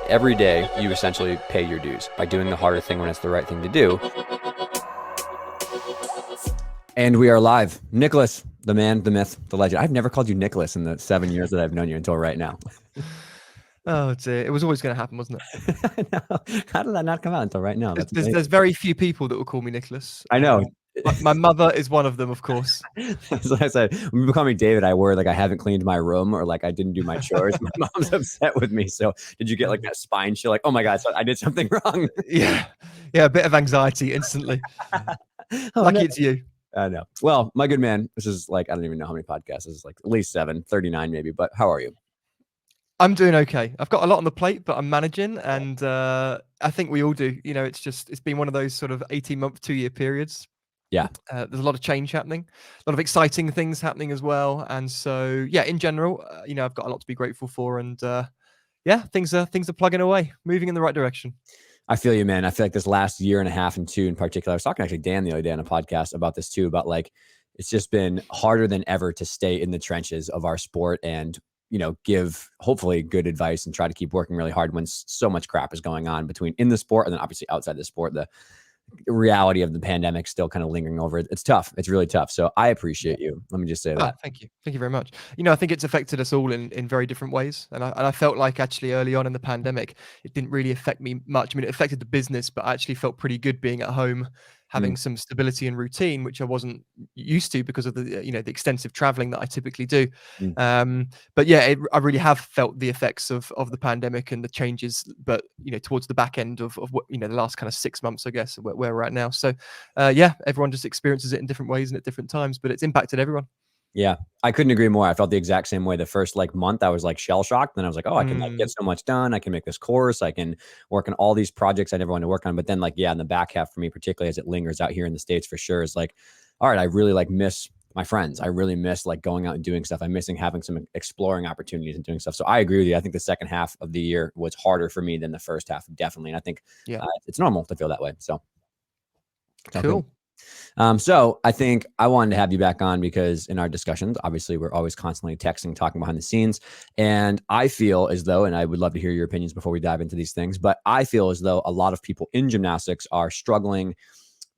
Every day, you essentially pay your dues by doing the harder thing when it's the right thing to do. And we are live. Nicholas, the man, the myth, the legend. I've never called you Nicholas in the 7 years that I've known you until right now. Oh dear, it was always going to happen, wasn't it? No. How did that not come out until right now? There's very few people that will call me Nicholas. I know. My mother is one of them, of course. That's what I said. When people call me David, I worry like I haven't cleaned my room or like I didn't do my chores. My mom's upset with me. So did you get like that spine chill? Like, oh my God, so I did something wrong. Yeah, a bit of anxiety instantly. Lucky it's you. I know. Well, my good man, this is like, I don't even know how many podcasts. This is like at least 39 maybe, but how are you? I'm doing okay. I've got a lot on the plate, but I'm managing, and I think we all do. You know, it's been one of those sort of 18-month, 2-year periods. Yeah. There's a lot of change happening, a lot of exciting things happening as well. And so, yeah, in general, I've got a lot to be grateful for, and things are plugging away, moving in the right direction. I feel you, man. I feel like this last year and a half and two in particular, I was talking to actually Dan the other day on a podcast about this too, about like, it's just been harder than ever to stay in the trenches of our sport and, give hopefully good advice and try to keep working really hard when so much crap is going on between in the sport and then obviously outside the sport. The reality of the pandemic still kind of lingering over it. It's tough. It's really tough. So I appreciate you. Let me just say that. Thank you. Thank you very much. I think it's affected us all in very different ways. And I felt like actually early on in the pandemic, it didn't really affect me much. I mean, it affected the business, but I actually felt pretty good being at home, having some stability and routine, which I wasn't used to because of the, the extensive traveling that I typically do. But yeah, I really have felt the effects of the pandemic and the changes, but, towards the back end of what, the last kind of 6 months, I guess, where we're at now. So everyone just experiences it in different ways and at different times, but it's impacted everyone. Yeah, I couldn't agree more. I felt the exact same way. The first month, I was like shell shocked. Then I was like, oh, I can get so much done. I can make this course. I can work on all these projects I never wanted to work on. But then in the back half for me, particularly as it lingers out here in the States for sure, is like, all right, I really miss my friends. I really miss going out and doing stuff. I'm missing having some exploring opportunities and doing stuff. So I agree with you. I think the second half of the year was harder for me than the first half, definitely. And I think it's normal to feel that way. So cool. So I think I wanted to have you back on because in our discussions, obviously we're always constantly texting, talking behind the scenes. And I feel as though, and I would love to hear your opinions before we dive into these things, but I feel as though a lot of people in gymnastics are struggling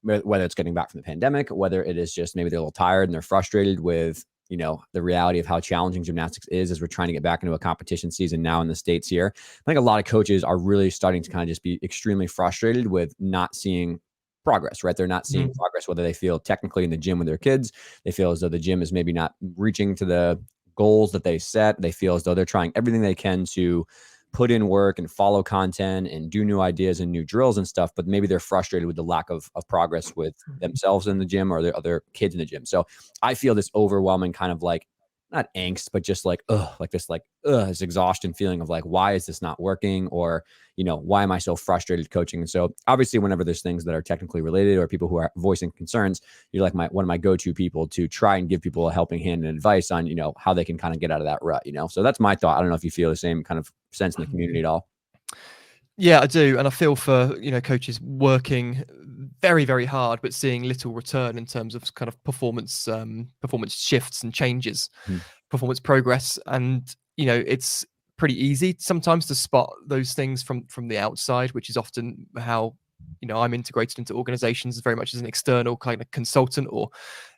with whether it's getting back from the pandemic, whether it is just maybe they're a little tired and they're frustrated with, the reality of how challenging gymnastics is as we're trying to get back into a competition season now in the States here. I think a lot of coaches are really starting to kind of just be extremely frustrated with not seeing progress, right? They're not seeing progress, whether they feel technically in the gym with their kids, they feel as though the gym is maybe not reaching to the goals that they set. They feel as though they're trying everything they can to put in work and follow content and do new ideas and new drills and stuff, but maybe they're frustrated with the lack of progress with themselves in the gym or their other kids in the gym. So I feel this overwhelming kind of not angst, but just this exhaustion feeling of why is this not working? Or, why am I so frustrated coaching? And so obviously whenever there's things that are technically related or people who are voicing concerns, you're like one of my go-to people to try and give people a helping hand and advice on, how they can kind of get out of that rut, So that's my thought. I don't know if you feel the same kind of sense in the community at all. Yeah, I do. And I feel for, coaches working very, very hard, but seeing little return in terms of kind of performance shifts and changes, performance progress. And, it's pretty easy sometimes to spot those things from the outside, which is often how, I'm integrated into organizations very much as an external kind of consultant or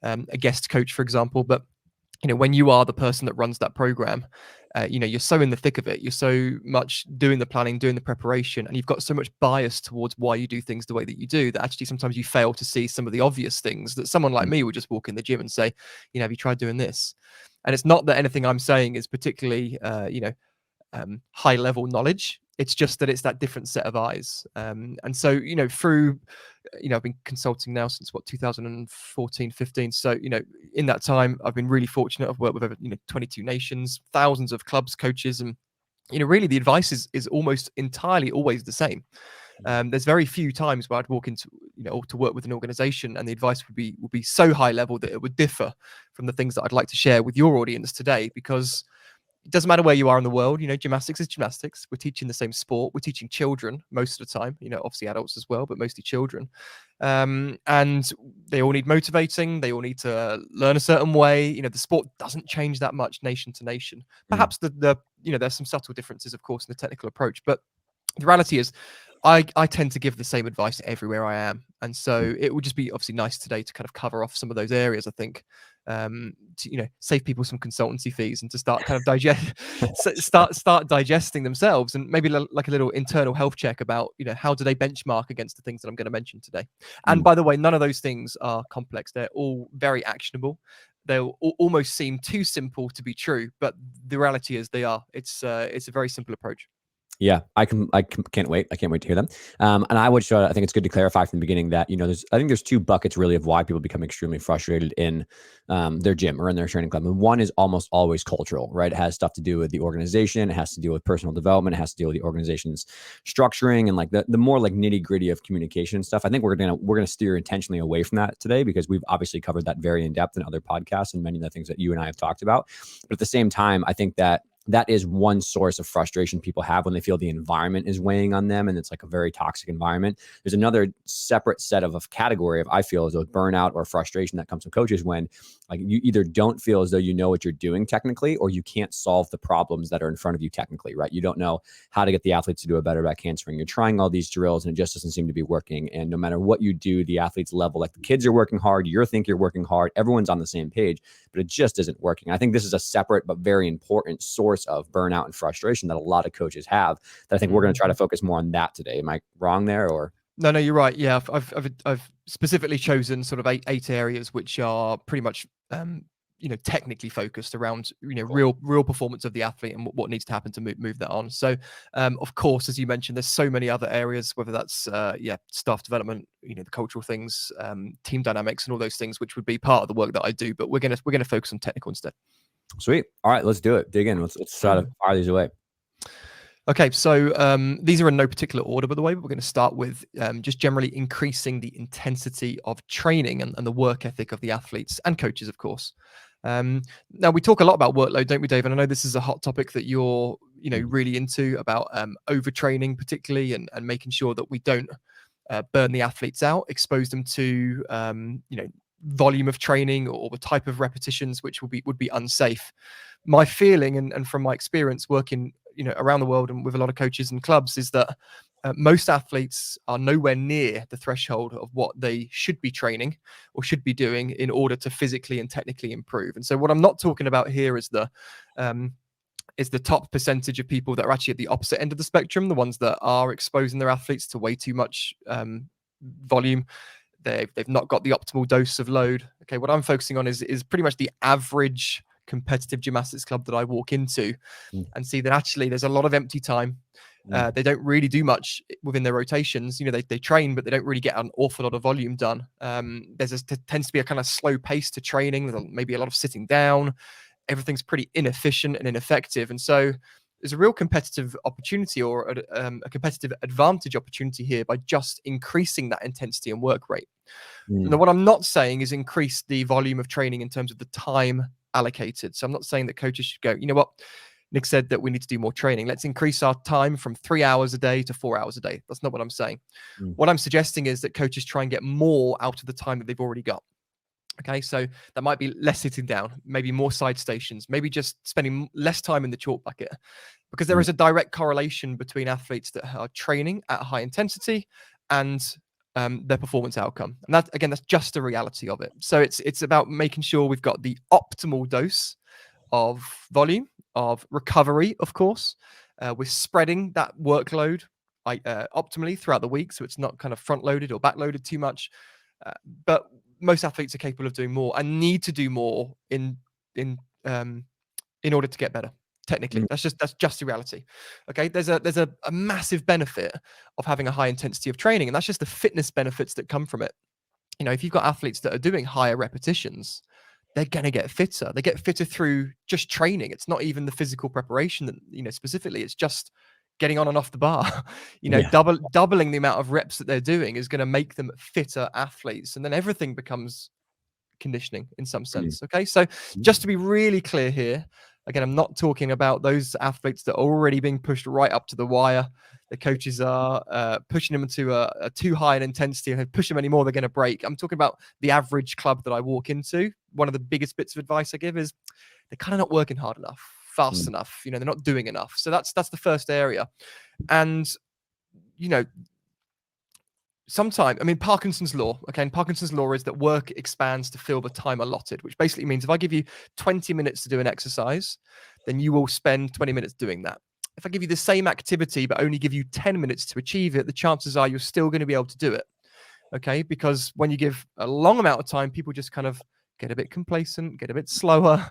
a guest coach, for example. But when you are the person that runs that program, you're so in the thick of it. You're so much doing the planning, doing the preparation, and you've got so much bias towards why you do things the way that you do that actually sometimes you fail to see some of the obvious things that someone like me would just walk in the gym and say, have you tried doing this? And it's not that anything I'm saying is particularly, high level knowledge. It's just that it's that different set of eyes. And so, through, I've been consulting now since 2014, 15. So, in that time, I've been really fortunate. I've worked with over, 22 nations, thousands of clubs, coaches, and, really the advice is almost entirely always the same. There's very few times where I'd walk into, to work with an organization and the advice would be so high level that it would differ from the things that I'd like to share with your audience today, because it doesn't matter where you are in the world. Gymnastics is gymnastics. We're teaching the same sport. We're teaching children most of the time, obviously adults as well, but mostly children. And they all need motivating. They all need to learn a certain way. The sport doesn't change that much nation to nation. Perhaps there's some subtle differences, of course, in the technical approach, but the reality is I tend to give the same advice everywhere I am. And so it would just be obviously nice today to kind of cover off some of those areas, I think, to, save people some consultancy fees and to start kind of start digesting themselves, and maybe like a little internal health check about, how do they benchmark against the things that I'm going to mention today. And by the way, none of those things are complex. They're all very actionable. They'll almost seem too simple to be true, but the reality is they are. It's a very simple approach. Yeah, I can't wait. I can't wait to hear them. And I would I think it's good to clarify from the beginning that, I think there's two buckets really of why people become extremely frustrated in their gym or in their training club. And one is almost always cultural, right? It has stuff to do with the organization. It has to deal with personal development. It has to deal with the organization's structuring and like the more like nitty gritty of communication stuff. I think we're gonna steer intentionally away from that today, because we've obviously covered that very in depth in other podcasts and many of the things that you and I have talked about. But at the same time, I think that is one source of frustration people have when they feel the environment is weighing on them and it's like a very toxic environment. There's another separate set of category of, I feel, as though burnout or frustration that comes from coaches when like you either don't feel as though you know what you're doing technically, or you can't solve the problems that are in front of you technically, right? You don't know how to get the athletes to do a better back handspring. You're trying all these drills and it just doesn't seem to be working. And no matter what you do, the athletes level, like the kids are working hard, you think you're working hard, everyone's on the same page, but it just isn't working. I think this is a separate but very important source of burnout and frustration that a lot of coaches have, that I think we're going to try to focus more on that today. Am I wrong there, or? No, you're right. Yeah, I've specifically chosen sort of eight areas which are pretty much technically focused around real performance of the athlete and what needs to happen to move that on. So of course, as you mentioned, there's so many other areas, whether that's staff development, the cultural things, team dynamics, and all those things, which would be part of the work that I do. But we're gonna focus on technical instead. Sweet. All right, let's do it. Dig in. Let's try to fire these away. Okay, so these are in no particular order, by the way. But we're going to start with just generally increasing the intensity of training and the work ethic of the athletes and coaches, of course. Now, we talk a lot about workload, don't we, Dave? And I know this is a hot topic that you're really into, about overtraining particularly, and making sure that we don't burn the athletes out, expose them to volume of training or the type of repetitions which would be unsafe. My feeling, and from my experience working around the world and with a lot of coaches and clubs, is that most athletes are nowhere near the threshold of what they should be training or should be doing in order to physically and technically improve. And so what I'm not talking about here is the top percentage of people that are actually at the opposite end of the spectrum, the ones that are exposing their athletes to way too much volume. They've not got the optimal dose of load. Okay, what I'm focusing on is pretty much the average competitive gymnastics club that I walk into and see that actually there's a lot of empty time. They don't really do much within their rotations. They train, but they don't really get an awful lot of volume done. There tends to be a kind of slow pace to training. There's maybe a lot of sitting down. Everything's pretty inefficient and ineffective. And so there's a real competitive opportunity, or a competitive advantage opportunity here, by just increasing that intensity and work rate. Now, what I'm not saying is increase the volume of training in terms of the time allocated. So I'm not saying that coaches should go, you know what, Nick said that we need to do more training. Let's increase our time from 3 hours a day to 4 hours a day. That's not what I'm saying. What I'm suggesting is that coaches try and get more out of the time that they've already got. Okay, so that might be less sitting down, maybe more side stations, maybe just spending less time in the chalk bucket, because there is a direct correlation between athletes that are training at high intensity and their performance outcome. And that, again, that's just the reality of it. So it's about making sure we've got the optimal dose of volume, of recovery, of course. We're spreading that workload optimally throughout the week, so it's not kind of front loaded or back loaded too much. But most athletes are capable of doing more and need to do more in order to get better technically. That's just the reality. Okay, there's a massive benefit of having a high intensity of training, and that's just the fitness benefits that come from it. If you've got athletes that are doing higher repetitions, they're going to get fitter. They get fitter through just training. It's not even the physical preparation that, specifically, it's just getting on and off the bar. Doubling the amount of reps that they're doing is going to make them fitter athletes. And then everything becomes conditioning in some sense. Okay. So just to be really clear here, Again, I'm not talking about those athletes that are already being pushed right up to the wire. The coaches are pushing them to a too high an intensity, and if they push them anymore, they're going to break. I'm talking about the average club that I walk into. One of the biggest bits of advice I give is they're kind of not working hard enough, fast enough. They're not doing enough. So that's the first area. And sometimes, Parkinson's law, okay, and Parkinson's law is that work expands to fill the time allotted, which basically means if I give you 20 minutes to do an exercise, then you will spend 20 minutes doing that. If I give you the same activity, but only give you 10 minutes to achieve it, the chances are you're still going to be able to do it, okay? Because when you give a long amount of time, people just kind of get a bit complacent, get a bit slower,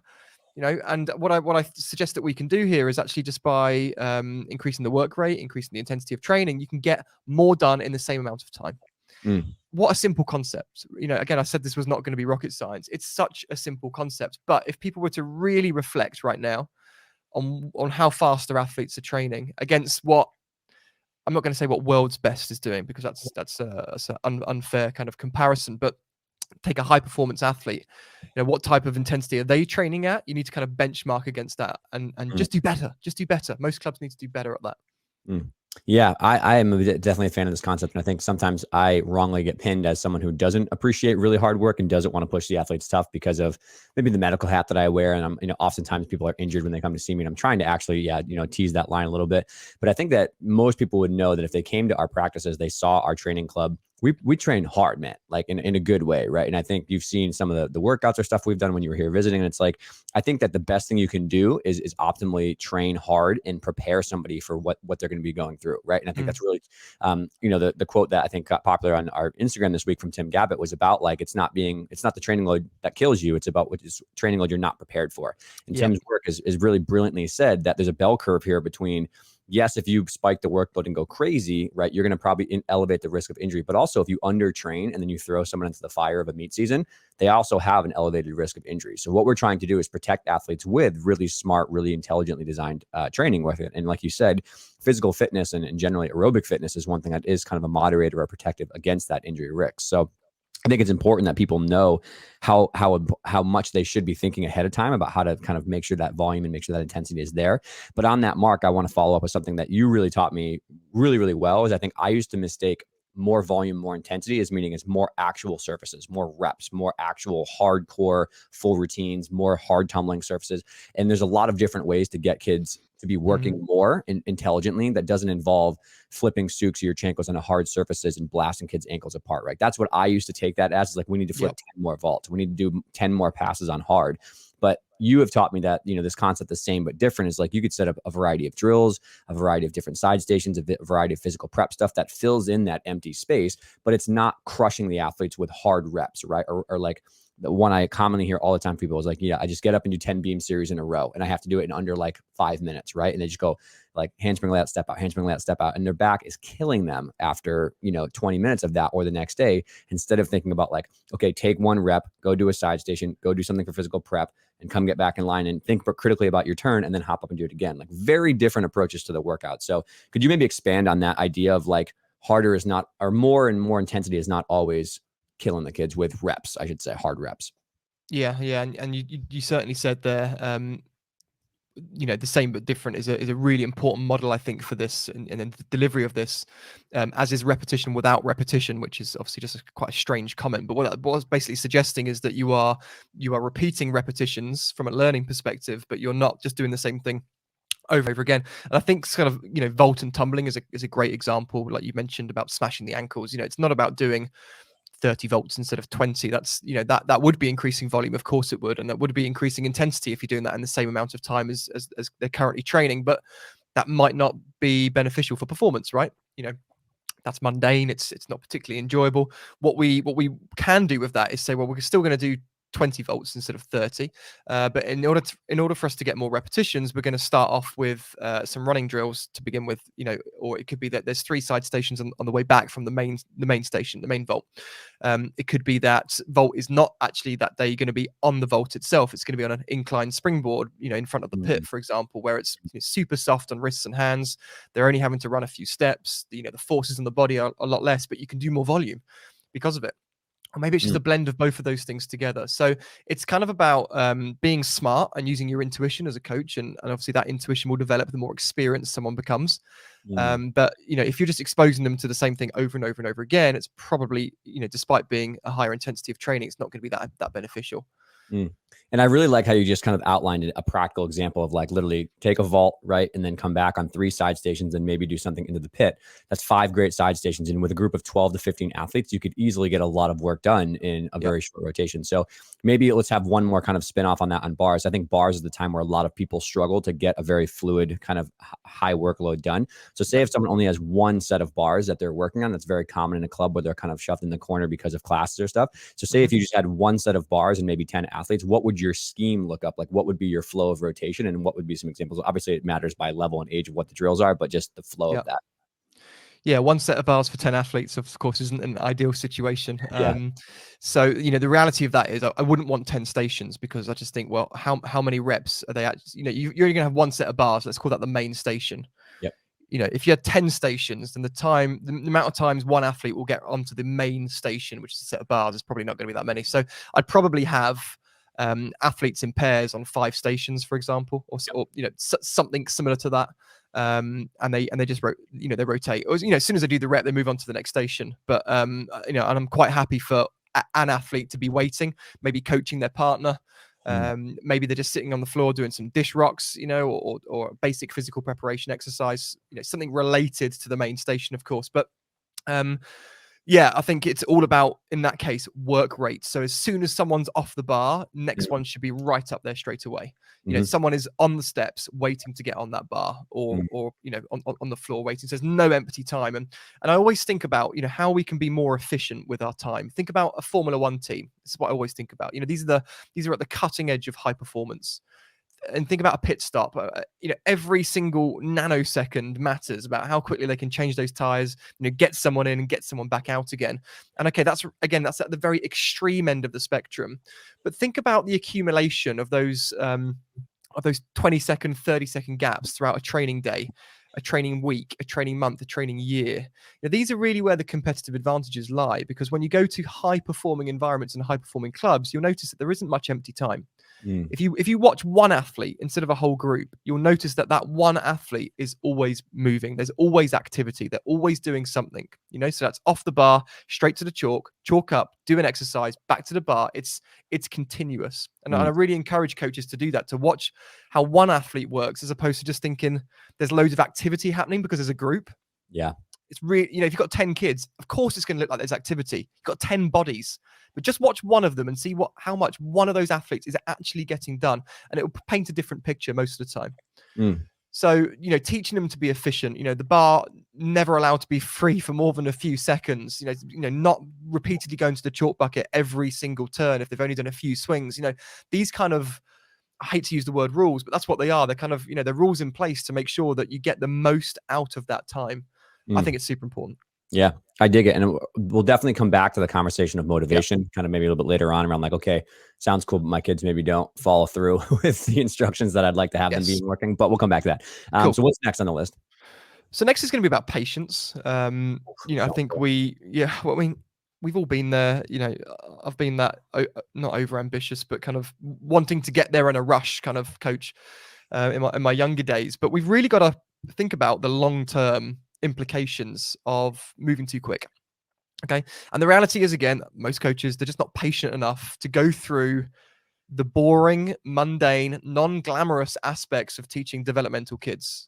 and what I suggest that we can do here is actually just by increasing the work rate, increasing the intensity of training, you can get more done in the same amount of time. What a simple concept. Again, I said this was not going to be rocket science. It's such a simple concept. But if people were to really reflect right now on how fast their athletes are training against what, I'm not going to say what world's best is doing, because that's an unfair kind of comparison, but take a high performance athlete, what type of intensity are they training at? You need to kind of benchmark against that and just do better. Most clubs need to do better at that. Yeah, I am definitely a fan of this concept. And I think sometimes I wrongly get pinned as someone who doesn't appreciate really hard work and doesn't want to push the athletes tough because of maybe the medical hat that I wear. And I'm, oftentimes people are injured when they come to see me, and I'm trying to actually, tease that line a little bit. But I think that most people would know that if they came to our practices, they saw our training club, we train hard, man, like in a good way, right? And I think you've seen some of the workouts or stuff we've done when you were here visiting, and it's like, I think that the best thing you can do is optimally train hard and prepare somebody for what they're going to be going through, right? And I think that's really, the quote that I think got popular on our Instagram this week from Tim Gabbett was about, like, it's not the training load that kills you, it's about what is training load you're not prepared for. And Tim's work is really brilliantly said that there's a bell curve here between, yes, if you spike the workload and go crazy, right, you're going to probably elevate the risk of injury. But also, if you undertrain and then you throw someone into the fire of a meet season, they also have an elevated risk of injury. So what we're trying to do is protect athletes with really smart, really intelligently designed training with it. And like you said, physical fitness and generally aerobic fitness is one thing that is kind of a moderator or protective against that injury risk. So I think it's important that people know how much they should be thinking ahead of time about how to kind of make sure that volume and make sure that intensity is there. But on that mark, I want to follow up with something that you really taught me really, really well. Is I think I used to mistake more volume, more intensity as meaning it's more actual surfaces, more reps, more actual hardcore full routines, more hard tumbling surfaces. And there's a lot of different ways to get kids to be working more intelligently that doesn't involve flipping Sukes or your chankles on hard surfaces and blasting kids' ankles apart, right? That's what I used to take that as, is like, we need to flip 10 more vaults. We need to do 10 more passes on hard. But you have taught me that, this concept, the same but different, is like you could set up a variety of drills, a variety of different side stations, a variety of physical prep stuff that fills in that empty space, but it's not crushing the athletes with hard reps, right? Or like the one I commonly hear all the time, people is like, I just get up and do 10 beam series in a row, and I have to do it in under like 5 minutes, right? And they just go like handspring layout, step out, handspring layout, step out, and their back is killing them after 20 minutes of that or the next day. Instead of thinking about like, okay, take one rep, go do a side station, go do something for physical prep, and come get back in line and think critically about your turn, and then hop up and do it again. Like, very different approaches to the workout. So could you maybe expand on that idea of like harder is not, or more and more intensity is not always killing the kids with reps, I should say, hard reps? Yeah. And you certainly said there, the same but different is a really important model, I think, for this and the delivery of this, as is repetition without repetition, which is obviously just quite a strange comment. But what I was basically suggesting is that you are repeating repetitions from a learning perspective, but you're not just doing the same thing over and over again. And I think kind of, vault and tumbling is a great example, like you mentioned about smashing the ankles. It's not about doing 30 volts instead of 20. That's, that would be increasing volume, of course it would, and that would be increasing intensity if you're doing that in the same amount of time as they're currently training, but that might not be beneficial for performance, right? That's mundane. It's not particularly enjoyable. What we can do with that is say, well, we're still going to do 20 volts instead of 30. But in order for us to get more repetitions, we're going to start off with some running drills to begin with, or it could be that there's 3 side stations on the way back from the main station, the main vault. It could be that vault is not actually that day going to be on the vault itself. It's going to be on an inclined springboard, in front of the pit, for example, where it's super soft on wrists and hands. They're only having to run a few steps. The forces on the body are a lot less, but you can do more volume because of it. Or maybe it's just a blend of both of those things together. So it's kind of about being smart and using your intuition as a coach. And obviously that intuition will develop the more experienced someone becomes. But, if you're just exposing them to the same thing over and over and over again, it's probably, despite being a higher intensity of training, it's not going to be that beneficial. And I really like how you just kind of outlined a practical example of like literally take a vault, right? And then come back on 3 side stations and maybe do something into the pit. That's 5 great side stations. And with a group of 12 to 15 athletes, you could easily get a lot of work done in a very short rotation. So maybe let's have one more kind of spin off on that on bars. I think bars is the time where a lot of people struggle to get a very fluid kind of high workload done. So say if someone only has 1 set of bars that they're working on, that's very common in a club where they're kind of shoved in the corner because of classes or stuff. So say if you just had 1 set of bars and maybe 10 athletes, what would your scheme look up? Like what would be your flow of rotation and what would be some examples? Obviously it matters by level and age of what the drills are, but just the flow of that. Yeah, 1 set of bars for 10 athletes, of course, isn't an ideal situation. Yeah. So, the reality of that is I wouldn't want 10 stations because I just think, well, how many reps are they actually, you're only going to have 1 set of bars. Let's call that the main station. Yep. If you had 10 stations, then the amount of times one athlete will get onto the main station, which is a set of bars, is probably not going to be that many. So I'd probably have athletes in pairs on 5 stations, for example, or something similar to that. And they just they rotate. Or, as soon as they do the rep, they move on to the next station. But and I'm quite happy for an athlete to be waiting, maybe coaching their partner. Maybe they're just sitting on the floor doing some dish rocks, or basic physical preparation exercise, something related to the main station, of course. But I think it's all about, in that case, work rate. So as soon as someone's off the bar, next one should be right up there straight away. Someone is on the steps waiting to get on that bar or on the floor waiting. So there's no empty time. And I always think about, how we can be more efficient with our time. Think about a Formula One team. This is what I always think about. These are at the cutting edge of high performance. And think about a pit stop. Every single nanosecond matters about how quickly they can change those tires, get someone in and get someone back out again. And okay, that's at the very extreme end of the spectrum. But think about the accumulation of those 20-second, 30-second gaps throughout a training day, a training week, a training month, a training year. These are really where the competitive advantages lie, because when you go to high performing environments and high performing clubs, you'll notice that there isn't much empty time. If you watch one athlete instead of a whole group, you'll notice that one athlete is always moving. There's always activity. They're always doing something, so that's off the bar, straight to the chalk up, do an exercise, back to the bar. It's continuous. And I really encourage coaches to do that, to watch how one athlete works as opposed to just thinking there's loads of activity happening because there's a group. Yeah. It's really, if you've got 10 kids, of course it's going to look like there's activity. You've got 10 bodies, but just watch one of them and see how much one of those athletes is actually getting done. And it will paint a different picture most of the time. So, teaching them to be efficient, the bar never allowed to be free for more than a few seconds, not repeatedly going to the chalk bucket every single turn if they've only done a few swings, these kind of, I hate to use the word rules, but that's what they are. They're kind of, they're rules in place to make sure that you get the most out of that time. I think it's super important. Yeah, I dig it. And we'll definitely come back to the conversation of motivation kind of maybe a little bit later on around like, okay, sounds cool, but my kids maybe don't follow through with the instructions that I'd like to have them be working, but we'll come back to that. Cool. So what's next on the list? So next is going to be about patience. I think we've all been there, I've been that not over ambitious, but kind of wanting to get there in a rush kind of coach in my younger days. But we've really got to think about the long-term implications of moving too quick. Okay. And the reality is, again, most coaches, they're just not patient enough to go through the boring, mundane, non-glamorous aspects of teaching developmental kids,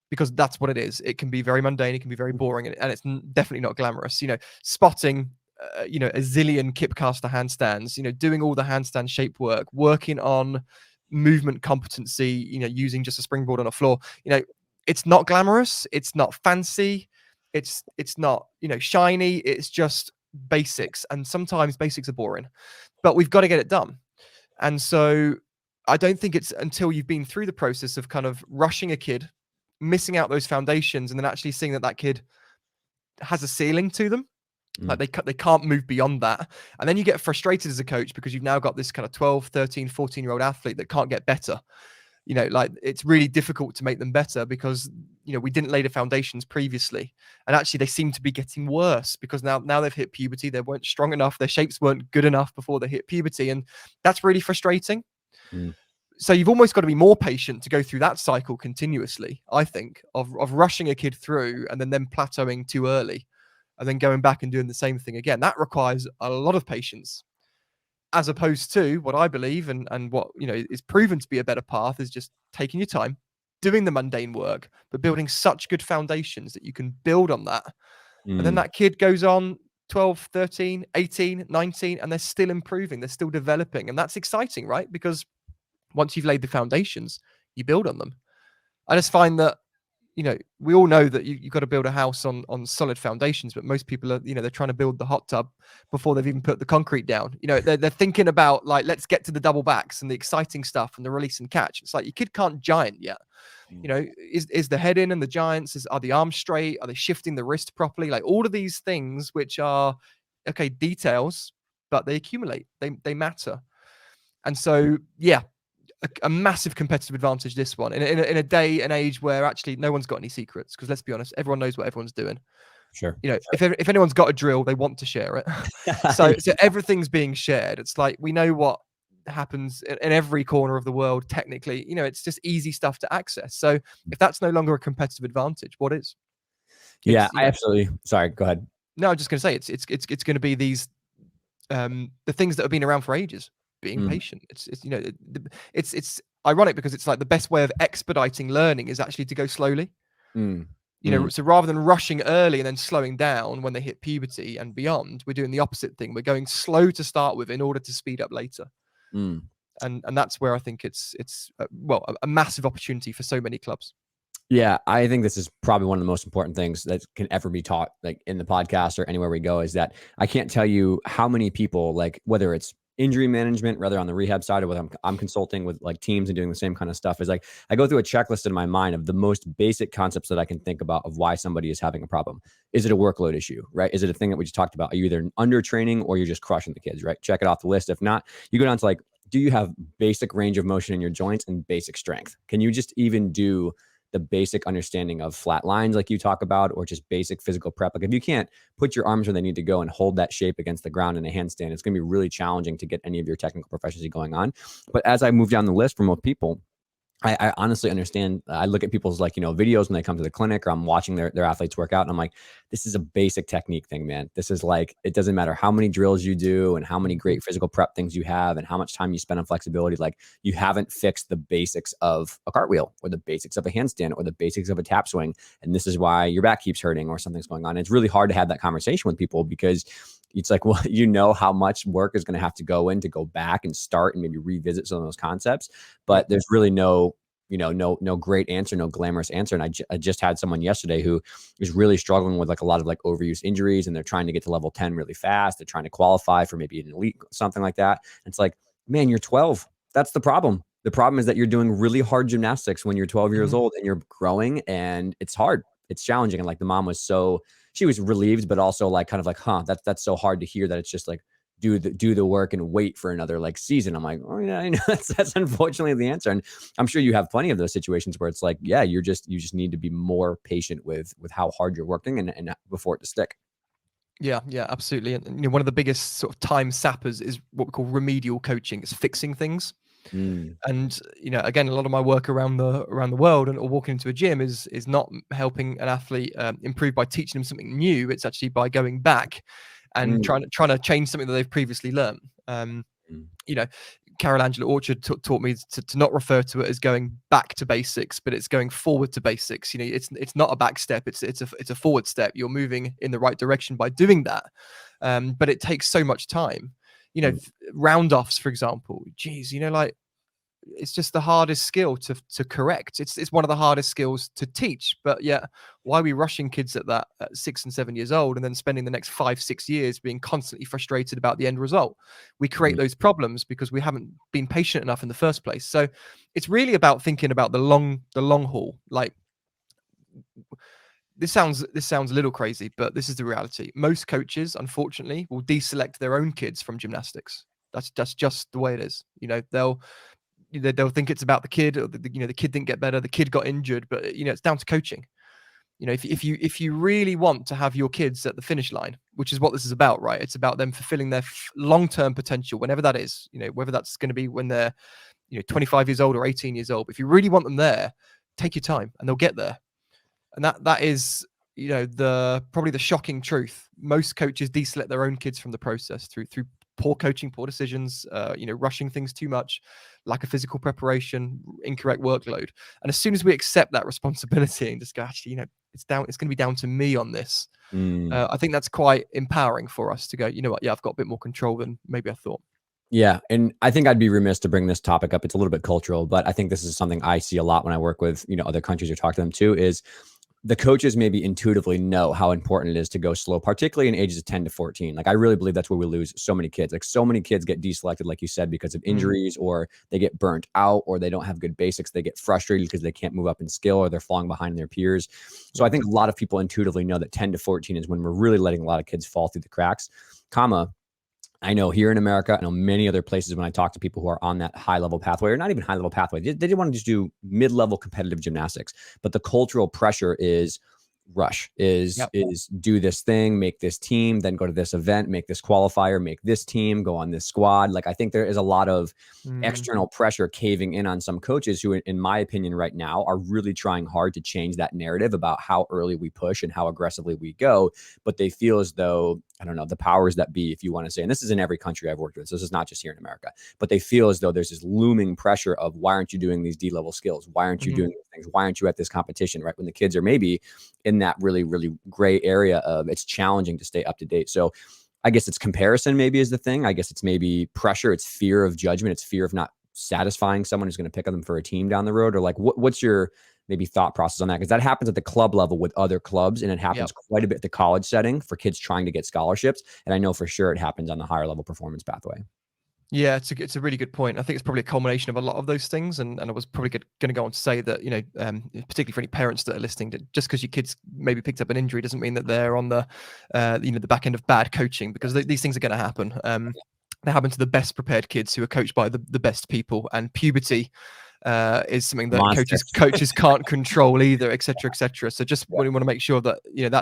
because that's what it is. It can be very mundane, it can be very boring, and it's definitely not glamorous. Spotting a zillion kipcaster handstands, doing all the handstand shape work, working on movement competency, using just a springboard on a floor. It's not glamorous, it's not fancy, it's not, shiny, it's just basics. And sometimes basics are boring, but we've got to get it done. And so I don't think it's until you've been through the process of kind of rushing a kid, missing out those foundations, and then actually seeing that kid has a ceiling to them. Like they can't move beyond that. And then you get frustrated as a coach because you've now got this kind of 12, 13, 14-year-old athlete that can't get better. Like it's really difficult to make them better because, we didn't lay the foundations previously, and actually they seem to be getting worse because now they've hit puberty, they weren't strong enough, their shapes weren't good enough before they hit puberty, and that's really frustrating. Mm. So you've almost got to be more patient to go through that cycle continuously, I think, of rushing a kid through and then them plateauing too early and then going back and doing the same thing again. That requires a lot of patience, as opposed to what I believe and what is proven to be a better path is just taking your time, doing the mundane work, but building such good foundations that you can build on that. And then Mm. that kid goes on 12, 13, 18, 19, and they're still improving, they're still developing. And that's exciting, right? Because once you've laid the foundations, you build on them. I just find that, we all know that you've got to build a house on solid foundations, but most people are, they're trying to build the hot tub before they've even put the concrete down. They're thinking about like, let's get to the double backs and the exciting stuff and the release and catch. It's like, your kid can't giant yet. Is the head in and the giants, are the arms straight? Are they shifting the wrist properly? Like all of these things, which are, okay, details, but they accumulate, they matter. And so, yeah, a massive competitive advantage, this one, in a day and age where actually no one's got any secrets, because let's be honest, everyone knows what everyone's doing. Sure. If anyone's got a drill, they want to share it. So everything's being shared. It's like, we know what happens in every corner of the world technically. It's just easy stuff to access. So if that's no longer a competitive advantage, what is? Yeah, I absolutely. Sorry, go ahead. No, I'm just going to say it's going to be these the things that have been around for ages. Being patient. It's ironic because it's like the best way of expediting learning is actually to go slowly. So rather than rushing early and then slowing down when they hit puberty and beyond, we're doing the opposite thing. We're going slow to start with in order to speed up later. And that's where I think it's a massive opportunity for so many clubs. Yeah, I think this is probably one of the most important things that can ever be taught, like in the podcast or anywhere we go, is that I can't tell you how many people, like whether it's injury management, whether on the rehab side or whether I'm consulting with like teams and doing the same kind of stuff, is like I go through a checklist in my mind of the most basic concepts that I can think about of why somebody is having a problem. Is it a workload issue, right? Is it a thing that we just talked about? Are you either under training or you're just crushing the kids, right? Check it off the list. If not, you go down to like, do you have basic range of motion in your joints and basic strength? Can you just even do the basic understanding of flat lines like you talk about, or just basic physical prep? Like if you can't put your arms where they need to go and hold that shape against the ground in a handstand, it's going to be really challenging to get any of your technical proficiency going on. But as I move down the list for most people, I honestly understand. I look at people's videos when they come to the clinic, or I'm watching their athletes work out, and I'm like, this is a basic technique thing, man. This is like, it doesn't matter how many drills you do and how many great physical prep things you have and how much time you spend on flexibility. Like, you haven't fixed the basics of a cartwheel or the basics of a handstand or the basics of a tap swing. And this is why your back keeps hurting or something's going on. And it's really hard to have that conversation with people because it's like, well, how much work is going to have to go in to go back and start and maybe revisit some of those concepts. But there's really no great answer, no glamorous answer. And I just had someone yesterday who is really struggling with like a lot of like overuse injuries, and they're trying to get to level 10 really fast. They're trying to qualify for maybe an elite, something like that. And it's like, man, you're 12. That's the problem. The problem is that you're doing really hard gymnastics when you're 12 years old and you're growing, and it's hard. It's challenging. And like the mom she was relieved, but also like kind of like, that's so hard to hear that it's just like, do the work and wait for another like season. I'm like, oh yeah, that's unfortunately the answer. And I'm sure you have plenty of those situations where it's like, yeah, you just need to be more patient with how hard you're working and before it to stick. Yeah, absolutely. And one of the biggest sort of time sappers is what we call remedial coaching. It's fixing things. And again, a lot of my work around the world or walking into a gym is not helping an athlete improve by teaching them something new. It's actually by going back and trying to change something that they've previously learned. Carol Angela Orchard taught me to not refer to it as going back to basics, but it's going forward to basics. It's not a back step; it's a forward step. You're moving in the right direction by doing that, but it takes so much time. Round offs, for example. Geez, like, it's just the hardest skill to correct. It's one of the hardest skills to teach. But yeah, why are we rushing kids at 6 and 7 years old and then spending the next 5-6 years being constantly frustrated about the end result? We create those problems because we haven't been patient enough in the first place. So it's really about thinking about the long haul. Like, this sounds a little crazy, but this is the reality. Most coaches, unfortunately, will deselect their own kids from gymnastics. That's just the way it is. They'll think it's about the kid, or the kid didn't get better, the kid got injured, but it's down to coaching. You know, if you really want to have your kids at the finish line, which is what this is about, right? It's about them fulfilling their long-term potential, whenever that is. You know, whether that's going to be when they're 25 years old or 18 years old. If you really want them there, take your time, and they'll get there. And that is, probably the shocking truth. Most coaches deselect their own kids from the process through poor coaching, poor decisions, rushing things too much, lack of physical preparation, incorrect workload. And as soon as we accept that responsibility and just go, actually, it's going to be down to me on this. I think that's quite empowering for us to go, you know what? Yeah, I've got a bit more control than maybe I thought. Yeah. And I think I'd be remiss to bring this topic up. It's a little bit cultural, but I think this is something I see a lot when I work with, other countries or talk to them too, is the coaches maybe intuitively know how important it is to go slow, particularly in ages of 10 to 14. Like, I really believe that's where we lose so many kids. Like, so many kids get deselected, like you said, because of injuries, or they get burnt out, or they don't have good basics. They get frustrated because they can't move up in skill, or they're falling behind their peers. So I think a lot of people intuitively know that 10 to 14 is when we're really letting a lot of kids fall through the cracks, I know here in America, I know many other places, when I talk to people who are on that high level pathway, or not even high level pathway, they didn't want to just do mid-level competitive gymnastics, but the cultural pressure is rush, is do this thing, make this team, then go to this event, make this qualifier, make this team, go on this squad. Like, I think there is a lot of external pressure caving in on some coaches who, in my opinion, right now are really trying hard to change that narrative about how early we push and how aggressively we go. But they feel as though, I don't know, the powers that be, if you want to say, and this is in every country I've worked with, so this is not just here in America, but they feel as though there's this looming pressure of, why aren't you doing these D-level skills? Why aren't you doing these things? Why aren't you at this competition, right? When the kids are maybe in that really, really gray area of, it's challenging to stay up to date. So I guess it's comparison maybe is the thing. I guess it's maybe pressure. It's fear of judgment. It's fear of not satisfying someone who's going to pick up them for a team down the road. Or like, what's your maybe thought process on that? Because that happens at the club level with other clubs, and it happens quite a bit at the college setting for kids trying to get scholarships. And I know for sure it happens on the higher level performance pathway. Yeah, it's a really good point. I think it's probably a culmination of a lot of those things. And I was probably going to go on to say that, particularly for any parents that are listening, that just because your kids maybe picked up an injury doesn't mean that they're on the, the back end of bad coaching, because these things are going to happen. They happen to the best prepared kids who are coached by the best people, and puberty is something that coaches can't control either, etc., etc. So just we want to make sure that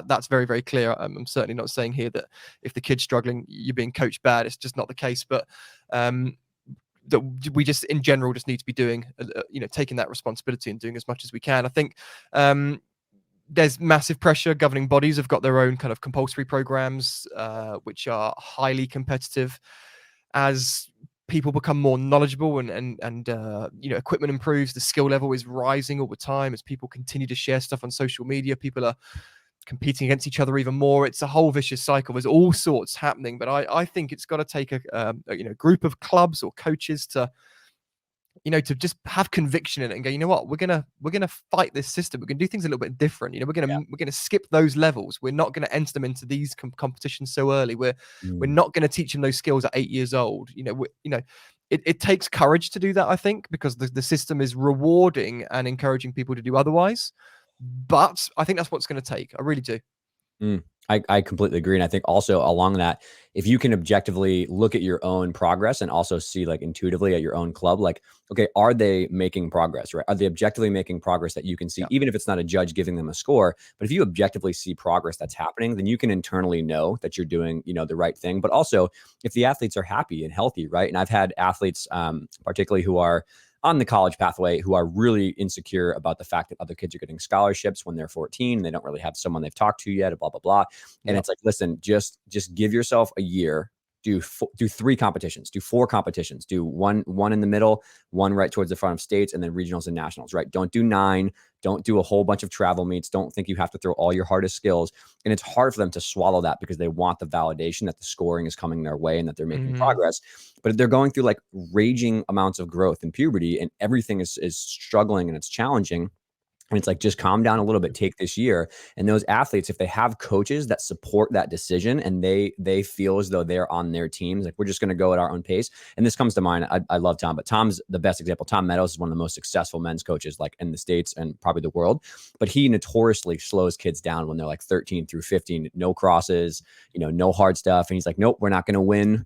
that's very, very clear. I'm certainly not saying here that if the kid's struggling, you're being coached bad. It's just not the case. But that we just in general just need to be doing, taking that responsibility and doing as much as we can. I think there's massive pressure. Governing bodies have got their own kind of compulsory programs, which are highly competitive. As people become more knowledgeable and equipment improves, the skill level is rising all the time. As people continue to share stuff on social media, people are competing against each other even more. It's a whole vicious cycle. There's all sorts happening, but I think it's got to take a group of clubs or coaches to just have conviction in it and go, you know what, we're gonna fight this system. We're gonna do things a little bit different. We're gonna skip those levels. We're not gonna enter them into these competitions so early. We're not gonna teach them those skills at 8 years old. It takes courage to do that, I think, because the system is rewarding and encouraging people to do otherwise. But I think that's what it's going to take. I really do. I completely agree. And I think also along that, if you can objectively look at your own progress and also see, like, intuitively at your own club, like, okay, are they making progress, right? Are they objectively making progress that you can see, even if it's not a judge giving them a score? But if you objectively see progress that's happening, then you can internally know that you're doing, the right thing. But also if the athletes are happy and healthy, right? And I've had athletes, particularly who are on the college pathway, who are really insecure about the fact that other kids are getting scholarships when they're 14. They don't really have someone they've talked to yet, blah, blah, blah. And it's like, listen, just give yourself a year, do 3 competitions, do 4 competitions, do one in the middle, one right towards the front of states, and then regionals and nationals, right? Don't do 9. Don't do a whole bunch of travel meets. Don't think you have to throw all your hardest skills. And it's hard for them to swallow that because they want the validation that the scoring is coming their way and that they're making progress. But they're going through like raging amounts of growth in puberty, and everything is struggling and it's challenging. And it's like, just calm down a little bit, take this year. And those athletes, if they have coaches that support that decision and they feel as though they're on their teams, like, we're just going to go at our own pace. And this comes to mind. I love Tom, but Tom's the best example. Tom Meadows is one of the most successful men's coaches, like, in the States and probably the world. But he notoriously slows kids down when they're like 13 through 15, no crosses, no hard stuff. And he's like, nope, we're not going to win,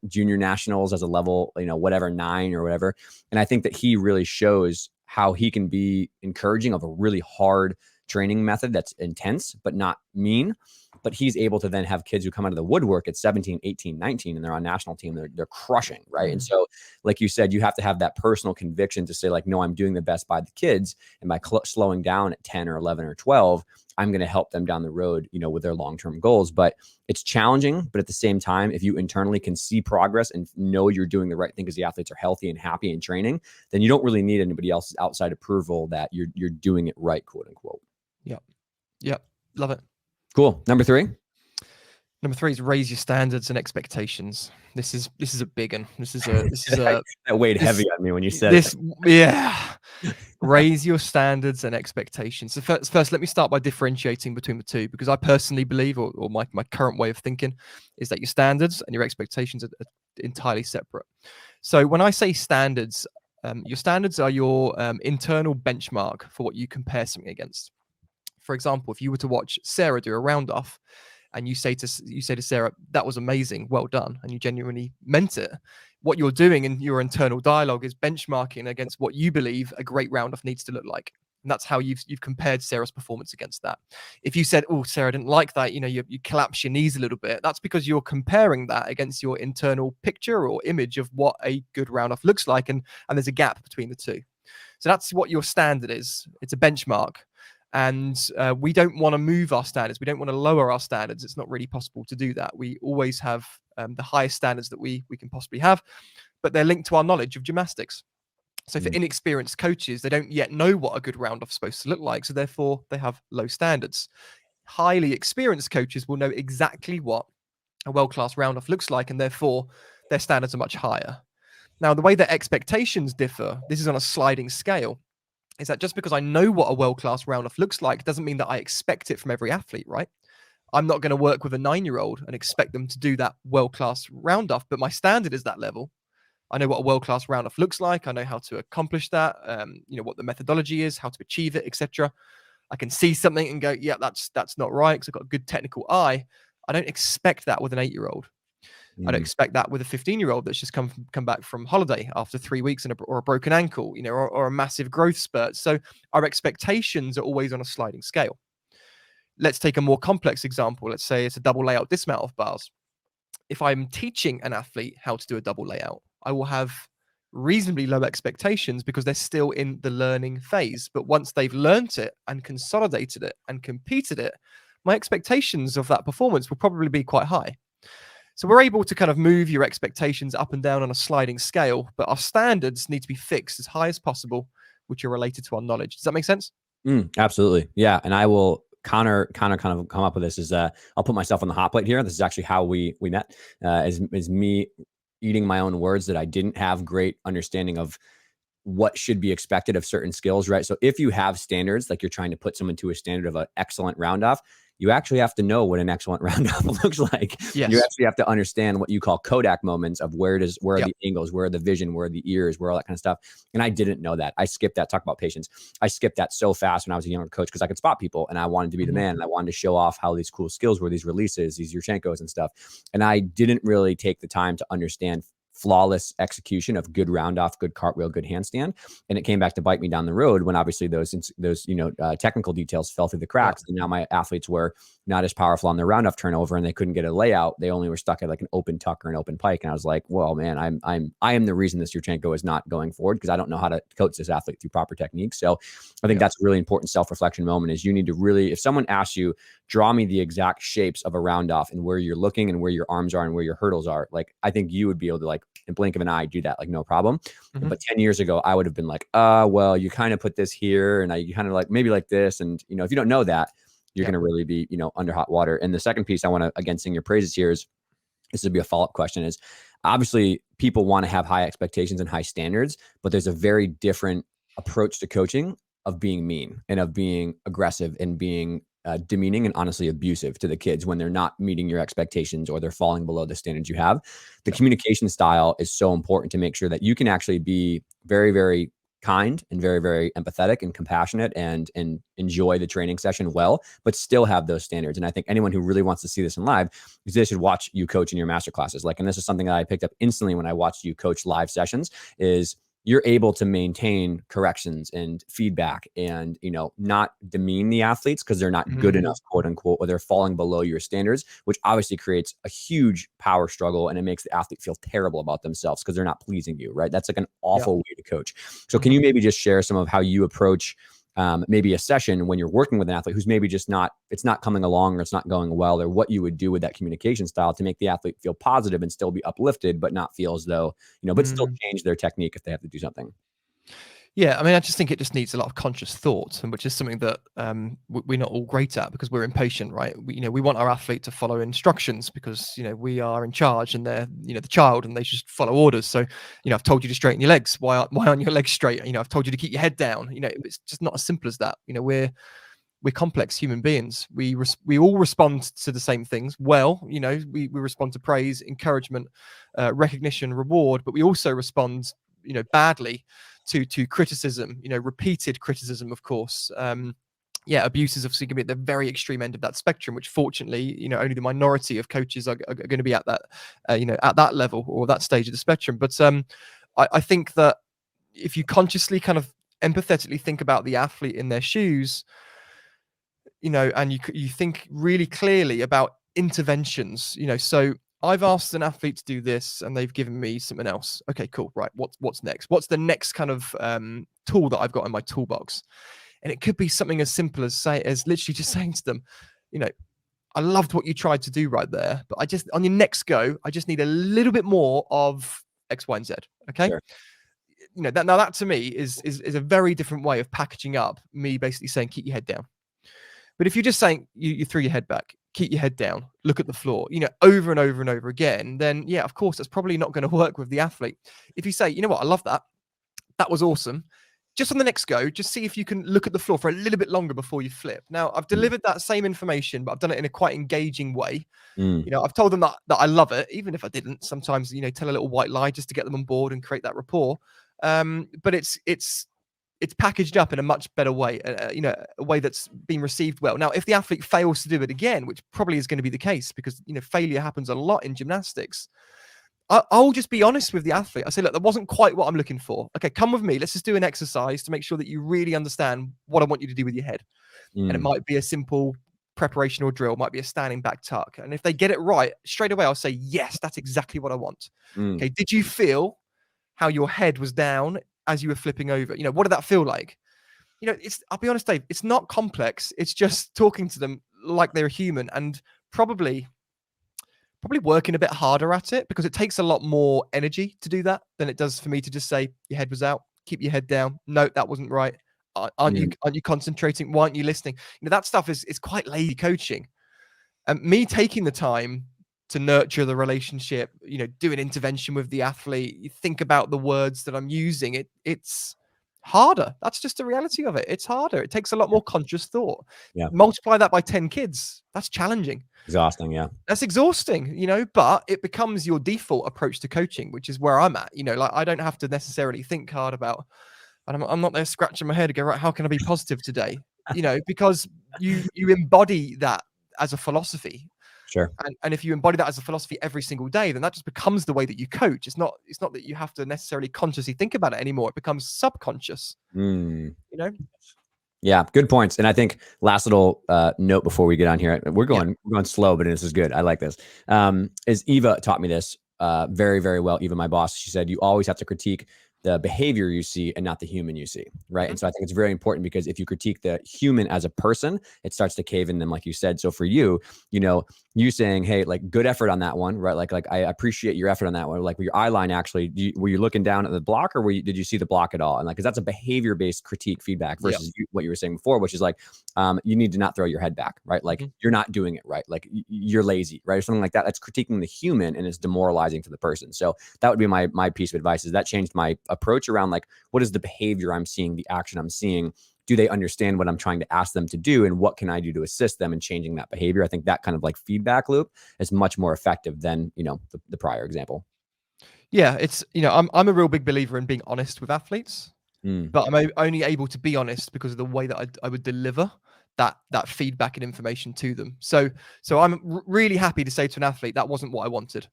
junior nationals as a level, whatever, 9 or whatever. And I think that he really shows how he can be encouraging of a really hard training method that's intense, but not mean. But he's able to then have kids who come out of the woodwork at 17, 18, 19, and they're on national team. They're crushing, right? And so, like you said, you have to have that personal conviction to say, like, no, I'm doing the best by the kids. And by slowing down at 10 or 11 or 12, I'm going to help them down the road, with their long-term goals. But it's challenging. But at the same time, if you internally can see progress and know you're doing the right thing because the athletes are healthy and happy in training, then you don't really need anybody else's outside approval that you're doing it right, quote unquote. Yep. Love it. Cool. Number 3. Number 3 is raise your standards and expectations. This is a big one. This is a that weighed heavy on me when you said it. Yeah. Raise your standards and expectations. So first, let me start by differentiating between the two, because I personally believe, or my current way of thinking, is that your standards and your expectations are entirely separate. So when I say standards, your standards are your internal benchmark for what you compare something against. For example, if you were to watch Sarah do a round off, and you say to Sarah, that was amazing, well done, and you genuinely meant it, what you're doing in your internal dialogue is benchmarking against what you believe a great round off needs to look like. And that's how you've compared Sarah's performance against that. If you said, oh, Sarah, I didn't like that, you collapse your knees a little bit, that's because you're comparing that against your internal picture or image of what a good round off looks like, and there's a gap between the two. So that's what your standard is. It's a benchmark. And we don't want to move our standards. We don't want to lower our standards. It's not really possible to do that. We always have the highest standards that we can possibly have, but they're linked to our knowledge of gymnastics. So for inexperienced coaches, they don't yet know what a good round off is supposed to look like. So therefore, they have low standards. Highly experienced coaches will know exactly what a world-class round off looks like, and therefore their standards are much higher. Now, the way that expectations differ, this is on a sliding scale, is that just because I know what a world-class round-off looks like doesn't mean that I expect it from every athlete, right? I'm not going to work with a 9-year-old and expect them to do that world-class round-off, but my standard is that level. I know what a world-class round-off looks like. I know how to accomplish that, what the methodology is, how to achieve it, etc. I can see something and go, yeah, that's not right, because I've got a good technical eye. I don't expect that with an 8-year-old. I don't expect that with a 15-year-old that's just come back from holiday after 3 weeks or a broken ankle, or a massive growth spurt. So our expectations are always on a sliding scale. Let's take a more complex example. Let's say it's a double layout dismount of bars. If I'm teaching an athlete how to do a double layout, I will have reasonably low expectations because they're still in the learning phase. But once they've learned it and consolidated it and competed it, my expectations of that performance will probably be quite high. So we're able to kind of move your expectations up and down on a sliding scale, but our standards need to be fixed as high as possible, which are related to our knowledge. Does that make sense? Absolutely. Yeah. And I will kind of come up with this is I'll put myself on the hot plate here. This is actually how we met, is me eating my own words that I didn't have great understanding of what should be expected of certain skills, right? So if you have standards, like you're trying to put someone to a standard of an excellent round off, you actually have to know what an excellent round off looks like. Yes. You actually have to understand what you call Kodak moments of where are the angles, where are the vision, where are the ears, where all that kind of stuff. And I didn't know that. I skipped that. Talk about patience. I skipped that so fast when I was a younger coach because I could spot people and I wanted to be the man, and I wanted to show off how these cool skills were, these releases, these Yurchenkos and stuff. And I didn't really take the time to understand flawless execution of good round off, good cartwheel, good handstand. And it came back to bite me down the road when obviously those technical details fell through the cracks. And now my athletes were not as powerful on their round off turnover and they couldn't get a layout. They only were stuck at like an open tuck or an open pike. And I was like, well, man, I am the reason this Yurchenko is not going forward because I don't know how to coach this athlete through proper techniques. So I think that's a really important self-reflection moment is you need to really, if someone asks you, draw me the exact shapes of a round off and where you're looking and where your arms are and where your hurdles are. Like, I think you would be able to like in blink of an eye do that, like no problem. But 10 years ago, I would have been like, well, you kind of put this here and you kind of like maybe like this. And, if you don't know that, you're going to really be, under hot water. And the second piece I want to, again, sing your praises here is, this would be a follow-up question is, obviously people want to have high expectations and high standards, but there's a very different approach to coaching of being mean and of being aggressive and being demeaning and honestly abusive to the kids when they're not meeting your expectations or they're falling below the standards you have. The communication style is so important to make sure that you can actually be very, very kind and very, very empathetic and compassionate and enjoy the training session well, but still have those standards. And I think anyone who really wants to see this in live, they should watch you coach in your master classes. And this is something that I picked up instantly when I watched you coach live sessions is you're able to maintain corrections and feedback and, not demean the athletes because they're not good enough, quote unquote, or they're falling below your standards, which obviously creates a huge power struggle, and it makes the athlete feel terrible about themselves because they're not pleasing you, right? That's like an Yeah. awful way to coach. So can you maybe just share some of how you approach maybe a session when you're working with an athlete who's maybe just it's not coming along, or it's not going well, or what you would do with that communication style to make the athlete feel positive and still be uplifted, but not feel as though, but still change their technique if they have to do something? Yeah, I mean, I just think it just needs a lot of conscious thought, and which is something that we're not all great at because we're impatient, right? We want our athlete to follow instructions because we are in charge and they're the child and they just follow orders. So I've told you to straighten your legs. Why aren't your legs straight? I've told you to keep your head down. It's just not as simple as that. We're complex human beings. We all respond to the same things. Well, we respond to praise, encouragement, recognition, reward, but we also respond badly to criticism, repeated criticism, of course. Abuse is obviously going to be at the very extreme end of that spectrum, which fortunately, only the minority of coaches are going to be at that, at that level or that stage of the spectrum. But I think that if you consciously kind of empathetically think about the athlete in their shoes, and you think really clearly about interventions, so I've asked an athlete to do this and they've given me something else. Okay, cool. Right. What's next? What's the next kind of tool that I've got in my toolbox? And it could be something as simple as literally just saying to them, I loved what you tried to do right there, but on your next go, I just need a little bit more of X, Y, and Z. Okay. Sure. That to me is a very different way of packaging up me basically saying, keep your head down. But if you're just saying you throw your head back, keep your head down, look at the floor, over and over and over again, then yeah, of course, that's probably not going to work with the athlete. If you say, you know what, I love that. That was awesome. Just on the next go, just see if you can look at the floor for a little bit longer before you flip. Now, I've delivered that same information, but I've done it in a quite engaging way. I've told them that I love it, even if I didn't. Sometimes, tell a little white lie just to get them on board and create that rapport. But it's packaged up in a much better way, a way that's been received well. Now, if the athlete fails to do it again, which probably is going to be the case because, failure happens a lot in gymnastics, I'll just be honest with the athlete. I say, look, that wasn't quite what I'm looking for. Okay, come with me. Let's just do an exercise to make sure that you really understand what I want you to do with your head. And it might be a simple preparation or drill, might be a standing back tuck. And if they get it right, straight away, I'll say, yes, that's exactly what I want. Okay, did you feel how your head was down as you were flipping over? What did that feel like? I'll be honest, Dave, it's not complex. It's just talking to them like they're human and probably working a bit harder at it because it takes a lot more energy to do that than it does for me to just say your head was out, keep your head down. No, that wasn't right. Aren't you concentrating? Why aren't you listening? That stuff is quite lazy coaching. And me taking the time to nurture the relationship, do an intervention with the athlete, you think about the words that I'm using, it's harder. That's just the reality of it. It's harder. It takes a lot more conscious thought. Yeah. Multiply that by 10 kids. That's challenging. Exhausting. Yeah. That's exhausting, but it becomes your default approach to coaching, which is where I'm at. Like I don't have to necessarily think hard about, and I'm not there scratching my head to go, right, how can I be positive today? Because you embody that as a philosophy. Sure. And if you embody that as a philosophy every single day, then that just becomes the way that you coach. It's not that you have to necessarily consciously think about it anymore. It becomes subconscious. Yeah, good points. And I think last little note before we get on here, we're going slow, but this is good. I like this. Is Eva taught me this very, very well. Eva, my boss, she said, you always have to critique the behavior you see and not the human you see, right? And so I think it's very important because if you critique the human as a person, it starts to cave in them, like you said. So for you, you saying, hey, like good effort on that one, right? Like I appreciate your effort on that one. Like with your eye line, actually, were you looking down at the block or did you see the block at all? And like, cause that's a behavior-based critique feedback versus what you were saying before, which is like, you need to not throw your head back, right? Like you're not doing it right. Like you're lazy, right? Or something like that. That's critiquing the human and it's demoralizing to the person. So that would be my piece of advice is that changed my approach around like, what is the behavior I'm seeing, the action I'm seeing? Do they understand what I'm trying to ask them to do? And what can I do to assist them in changing that behavior? I think that kind of like feedback loop is much more effective than, the prior example. Yeah. It's, I'm a real big believer in being honest with athletes, but I'm only able to be honest because of the way that I would deliver that feedback and information to them. So I'm really happy to say to an athlete, that wasn't what I wanted.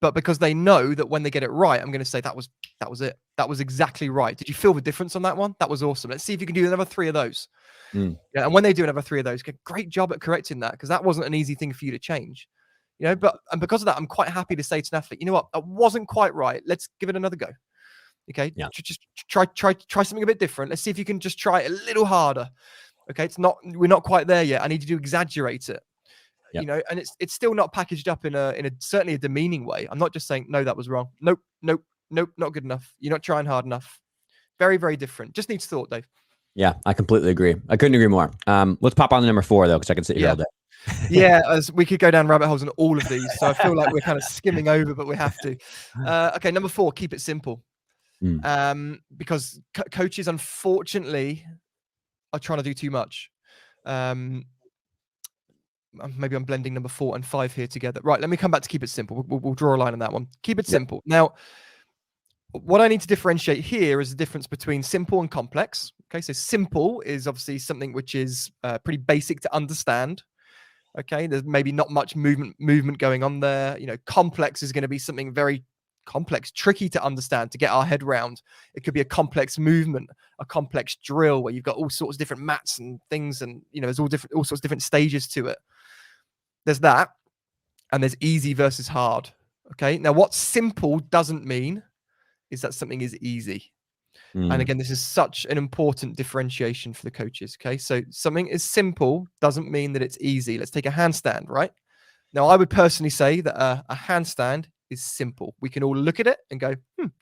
But because they know that when they get it right, I'm going to say that was it. That was exactly right. Did you feel the difference on that one? That was awesome. Let's see if you can do another 3 of those. Yeah, and when they do another 3 of those, great job at correcting that, because that wasn't an easy thing for you to change. And because of that, I'm quite happy to say to an athlete, you know what, that wasn't quite right. Let's give it another go. Okay, just try something a bit different. Let's see if you can just try it a little harder. Okay, we're not quite there yet. I need you to exaggerate it. Yep. And it's still not packaged up in a certainly a demeaning way. I'm not just saying, no, that was wrong. Nope, not good enough. You're not trying hard enough. Very, very different. Just needs thought, Dave. Yeah, I completely agree. I couldn't agree more. Let's pop on to number 4 though, because I can sit here all day. Yeah, as we could go down rabbit holes on all of these. So I feel like we're kind of skimming over, but we have to. Okay, number 4, keep it simple. Because coaches, unfortunately, are trying to do too much. Maybe I'm blending number 4 and 5 here together. Right, let me come back to keep it simple. We'll draw a line on that one. Keep it simple. Now, what I need to differentiate here is the difference between simple and complex. Okay, so simple is obviously something which is pretty basic to understand. Okay, there's maybe not much movement going on there. Complex is going to be something very complex, tricky to understand, to get our head round. It could be a complex movement, a complex drill where you've got all sorts of different mats and things, and there's all sorts of different stages to it. There's that, and there's easy versus hard. Okay, now what simple doesn't mean is that something is easy. And again, this is such an important differentiation for the coaches. Okay, so something is simple doesn't mean that it's easy. Let's take a handstand, right? Now, I would personally say that a handstand is simple. We can all look at it and go,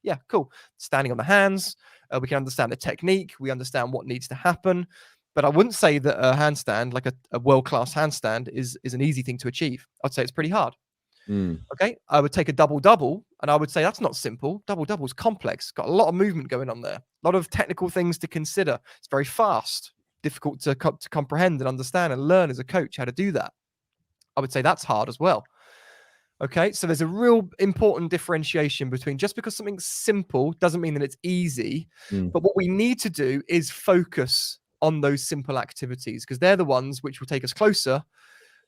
yeah, cool. Standing on the hands, we can understand the technique. We understand what needs to happen. But I wouldn't say that a handstand, like a world-class handstand, is an easy thing to achieve. I'd say it's pretty hard. Okay, I would take a double-double, and I would say that's not simple. Double-double is complex. Got a lot of movement going on there. A lot of technical things to consider. It's very fast, difficult to comprehend and understand and learn as a coach how to do that. I would say that's hard as well. Okay, so there's a real important differentiation between, just because something's simple doesn't mean that it's easy. But what we need to do is focus on those simple activities, because they're the ones which will take us closer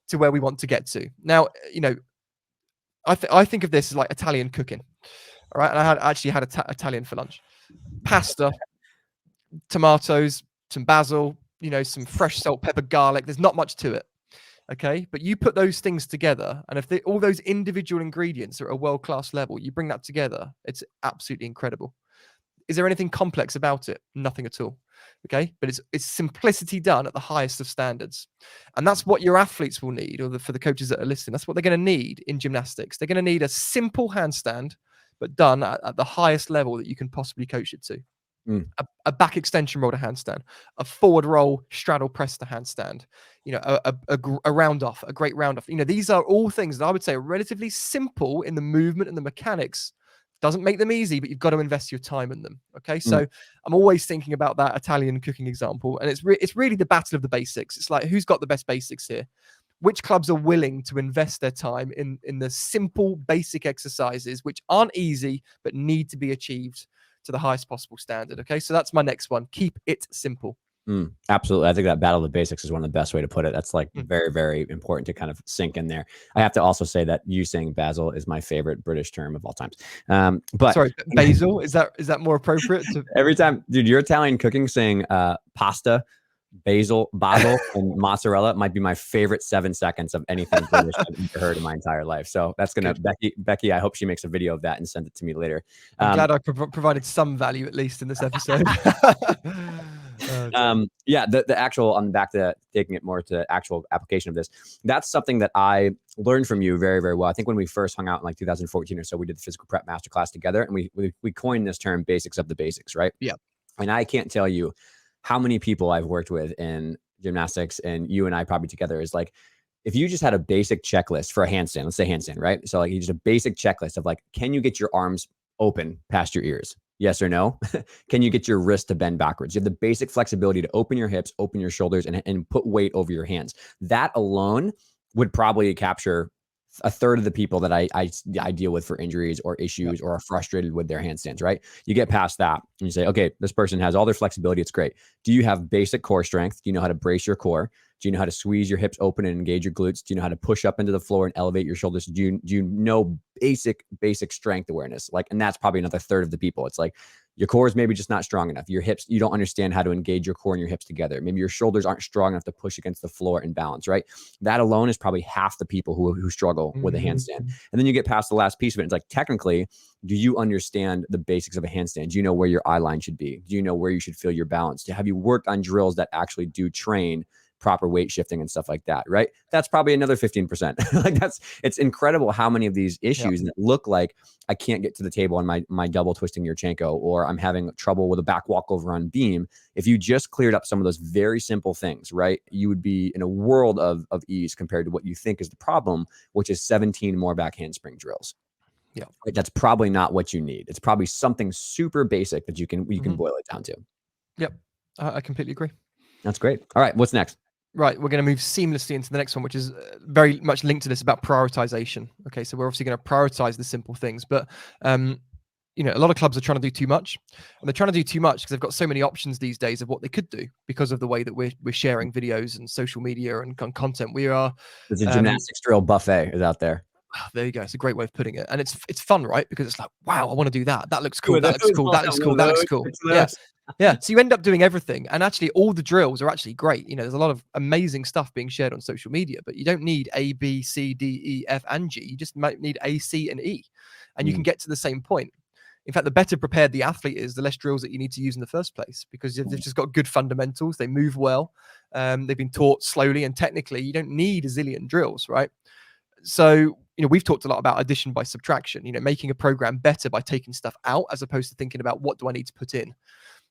to where we want to get to. Now, I think of this as like Italian cooking. All right, and I actually had Italian for lunch. Pasta, tomatoes, some basil, some fresh salt, pepper, garlic. There's not much to it. Okay, but you put those things together, and if all those individual ingredients are at a world-class level, you bring that together, it's absolutely incredible. Is there anything complex about it? Nothing at all. Okay, but it's simplicity done at the highest of standards. And that's what your athletes will need, or for the coaches that are listening, that's what they're going to need in gymnastics. They're going to need a simple handstand, but done at the highest level that you can possibly coach it to. A back extension roll to handstand, a forward roll straddle press to handstand, a round off, a great round off. These are all things that I would say are relatively simple in the movement and the mechanics. Doesn't make them easy, but you've got to invest your time in them. Okay, so I'm always thinking about that Italian cooking example, and it's really the battle of the basics. It's like, who's got the best basics here? Which clubs are willing to invest their time in the simple basic exercises which aren't easy but need to be achieved to the highest possible standard? Okay, so that's my next one. Keep it simple. Absolutely. I think that battle of the basics is one of the best way to put it. That's like very, very important to kind of sink in there. I have to also say that you saying basil is my favorite British term of all times. But sorry, basil, is that more appropriate to every time, dude, your Italian cooking saying pasta, basil, and mozzarella might be my favorite 7 seconds of anything British I've ever heard in my entire life. So that's gonna Becky. I hope she makes a video of that and sends it to me later. I'm glad I provided some value at least in this episode. Yeah, the actual, on back to taking it more to actual application of this, that's something that I learned from you very, very well. I think when we first hung out in like 2014 or so, we did the physical prep masterclass together, and we coined this term basics of the basics, right? Yeah. And I can't tell you how many people I've worked with in gymnastics, and you and I probably together, is like, if you just had a basic checklist for a handstand, let's say handstand, right? So like, you just a basic checklist of like, can you get your arms open past your ears? Yes or no? Can you get your wrist to bend backwards? You have the basic flexibility to open your hips, open your shoulders, and put weight over your hands. That alone would probably capture a third of the people that I deal with for injuries or issues or are frustrated with their handstands, right? You get past that and you say, okay, this person has all their flexibility. It's great. Do you have basic core strength? Do you know how to brace your core? Do you know how to squeeze your hips open and engage your glutes? Do you know how to push up into the floor and elevate your shoulders? Do you know basic strength awareness? Like, and that's probably another third of the people. It's like your core is maybe just not strong enough. Your hips, you don't understand how to engage your core and your hips together. Maybe your shoulders aren't strong enough to push against the floor and balance, right? That alone is probably half the people who struggle with a handstand. And then you get past the last piece of it. It's like, technically, do you understand the basics of a handstand? Do you know where your eye line should be? Do you know where you should feel your balance? Have you worked on drills that actually do train proper weight shifting and stuff like that, right? That's probably another 15%. Like, it's incredible how many of these issues that look like I can't get to the table on my double twisting Yurchenko, or I'm having trouble with a back walkover on beam. If you just cleared up some of those very simple things, right, you would be in a world of ease compared to what you think is the problem, which is 17 more back handspring drills. Yeah. Right? That's probably not what you need. It's probably something super basic that you can boil it down to. Yep. I completely agree. That's great. All right. What's next? Right, we're going to move seamlessly into the next one, which is very much linked to this about prioritization. Okay, so we're obviously going to prioritize the simple things, but you know, a lot of clubs are trying to do too much, and they're trying to do too much because they've got so many options these days of what they could do because of the way that we're sharing videos and social media and content. We are. There's a gymnastics drill buffet is out there. There you go. It's a great way of putting it, and it's fun, right? Because it's like, wow, I want to do that. That looks cool. That looks cool. That looks cool. That looks cool. Yeah. Yeah. So you end up doing everything. And actually all the drills are actually great. You know, there's a lot of amazing stuff being shared on social media, but you don't need A, B, C, D, E, F, and G. You just might need A, C, and E. And you can get to the same point. In fact, the better prepared the athlete is, the less drills that you need to use in the first place, because they've just got good fundamentals. They move well. They've been taught slowly and technically. You don't need a zillion drills, right? So, you know, we've talked a lot about addition by subtraction, you know, making a program better by taking stuff out as opposed to thinking about what do I need to put in.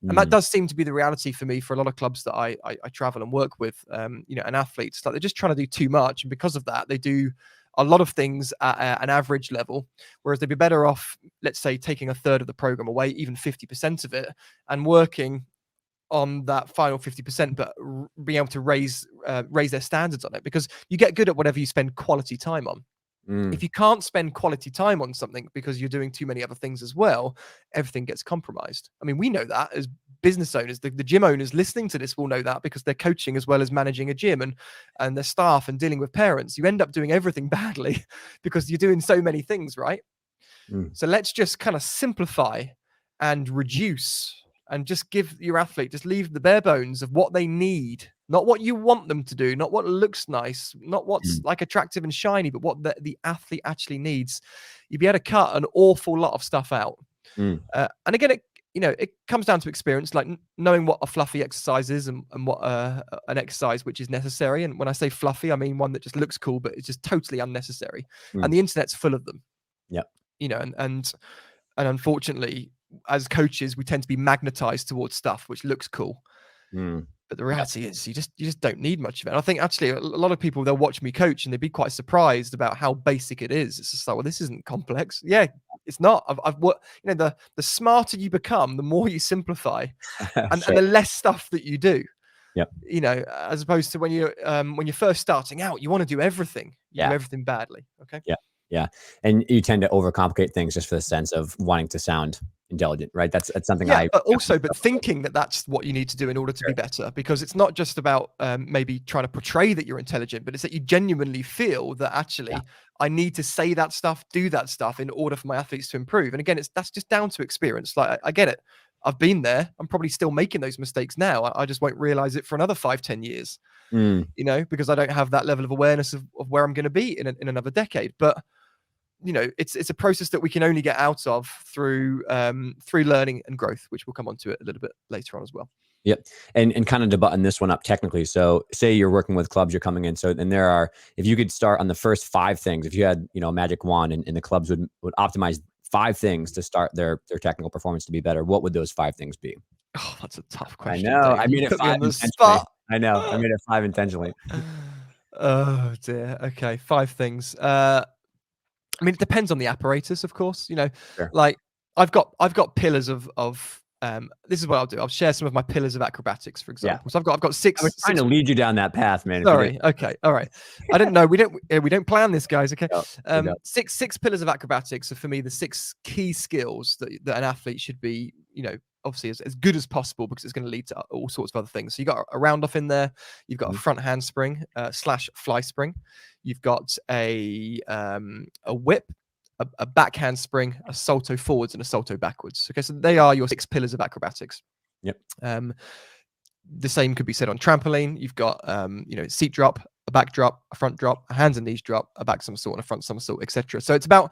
And that does seem to be the reality for me for a lot of clubs that I travel and work with, you know, and athletes. Like, they're just trying to do too much. And because of that, they do a lot of things at an average level, whereas they'd be better off, let's say, taking a third of the program away, even 50% of it, and working on that final 50%, but being able to raise their standards on it, because you get good at whatever you spend quality time on. If you can't spend quality time on something because you're doing too many other things as well, everything gets compromised. I mean, we know that as business owners. The gym owners listening to this will know that, because they're coaching as well as managing a gym and their staff and dealing with parents. You end up doing everything badly because you're doing so many things, right? So let's just kind of simplify and reduce, and just give your athlete, just leave the bare bones of what they need, not what you want them to do, not what looks nice, not what's like attractive and shiny, but what the athlete actually needs. You'd be able to cut an awful lot of stuff out. And again, it comes down to experience, like knowing what a fluffy exercise is and what an exercise which is necessary. And when I say fluffy, I mean one that just looks cool, but it's just totally unnecessary. And the internet's full of them. Yep. You know, and unfortunately, as coaches, we tend to be magnetized towards stuff which looks cool. But the reality is you just don't need much of it. And I think actually a lot of people, they'll watch me coach and they'd be quite surprised about how basic it is. It's just like, well, this isn't complex. Yeah, it's not. I've you know, the smarter you become, the more you simplify, and the less stuff that you do. Yep. You know, as opposed to when you're first starting out, you want to do everything. You do everything badly. Okay. Yeah. Yeah. And you tend to overcomplicate things just for the sense of wanting to sound intelligent, right? That's something but thinking that that's what you need to do in order to be better, because it's not just about maybe trying to portray that you're intelligent, but it's that you genuinely feel that actually I need to say that stuff, do that stuff in order for my athletes to improve. And again, that's just down to experience. Like, I get it. I've been there. I'm probably still making those mistakes now. I just won't realize it for another 5-10 years, you know, because I don't have that level of awareness of where I'm going to be in another decade. But you know, it's a process that we can only get out of through learning and growth, which we'll come on to it a little bit later on as well. Yep. And kind of to button this one up technically. So say you're working with clubs, you're coming in. So then if you could start on the first 5 things, if you had, you know, a magic wand and the clubs would optimize 5 things to start their technical performance to be better, what would those 5 things be? Oh, that's a tough question. I know. Dave. I made it 5 intentionally. I know. I made it 5 intentionally. Oh dear. Okay. 5 things. I mean, it depends on the apparatus, of course. You know, like I've got pillars of this is what I'll do. I'll share some of my pillars of acrobatics, for example. So I've got 6. I was trying to lead you down that path, man. Sorry. Okay. All right. I didn't know. We don't plan this, guys. Okay. Six pillars of acrobatics are for me the 6 key skills that an athlete should be, you know, obviously as good as possible, because it's going to lead to all sorts of other things. So you've got a round off in there, you've got a front handspring slash fly spring, you've got a whip, a back handspring, a salto forwards, and a salto backwards. Okay, so they are your 6 pillars of acrobatics. Yep. The same could be said on trampoline. You've got seat drop, a back drop, a front drop, a hands and knees drop, a back somersault, and a front somersault, etc. So it's about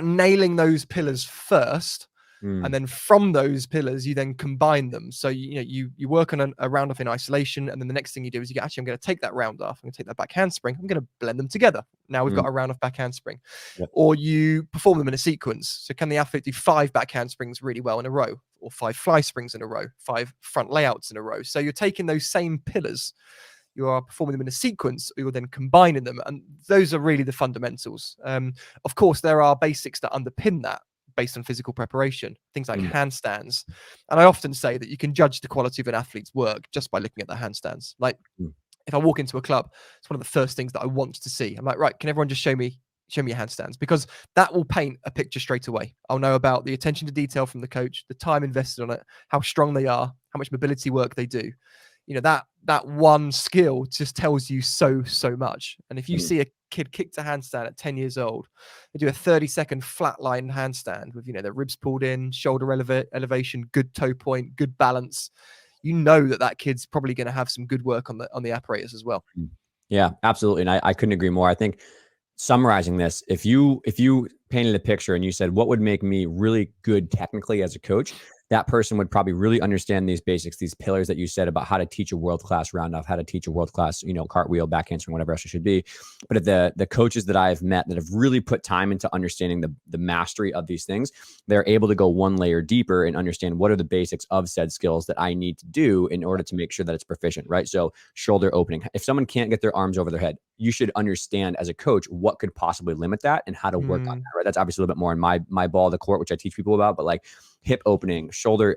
nailing those pillars first, and then from those pillars you then combine them. So you work on a round off in isolation, and then the next thing you do is you go, actually, I'm going to take that round off, I'm going to take that back handspring, I'm going to blend them together. Now we've got a round off back handspring. Yep. Or you perform them in a sequence. So can the athlete do 5 back handsprings really well in a row, or 5 fly springs in a row, 5 front layouts in a row? So you're taking those same pillars, you are performing them in a sequence, or you're then combining them, and those are really the fundamentals. Of course, there are basics that underpin that based on physical preparation, things like handstands. And I often say that you can judge the quality of an athlete's work just by looking at the handstands. Like if I walk into a club, it's one of the first things that I want to see. I'm like, right, can everyone just show me your handstands? Because that will paint a picture straight away. I'll know about the attention to detail from the coach, the time invested on it, how strong they are, how much mobility work they do. That one skill just tells you so much. And if you see a kid kick to handstand at 10 years old, they do a 30-second flatline handstand with their ribs pulled in, shoulder elevation, good toe point, good balance, that kid's probably going to have some good work on the apparatus as well. Yeah, absolutely. And I couldn't agree more. I think summarizing this, if you painted a picture and you said, what would make me really good technically as a coach, that person would probably really understand these basics, these pillars that you said about how to teach a world-class round off, how to teach a world-class, cartwheel, back handspring, whatever else it should be. But if the coaches that I've met that have really put time into understanding the mastery of these things, they're able to go one layer deeper and understand what are the basics of said skills that I need to do in order to make sure that it's proficient, right? So shoulder opening. If someone can't get their arms over their head, you should understand as a coach what could possibly limit that and how to work on that, right? That's obviously a little bit more in my ball of the court, which I teach people about, but like hip opening, shoulder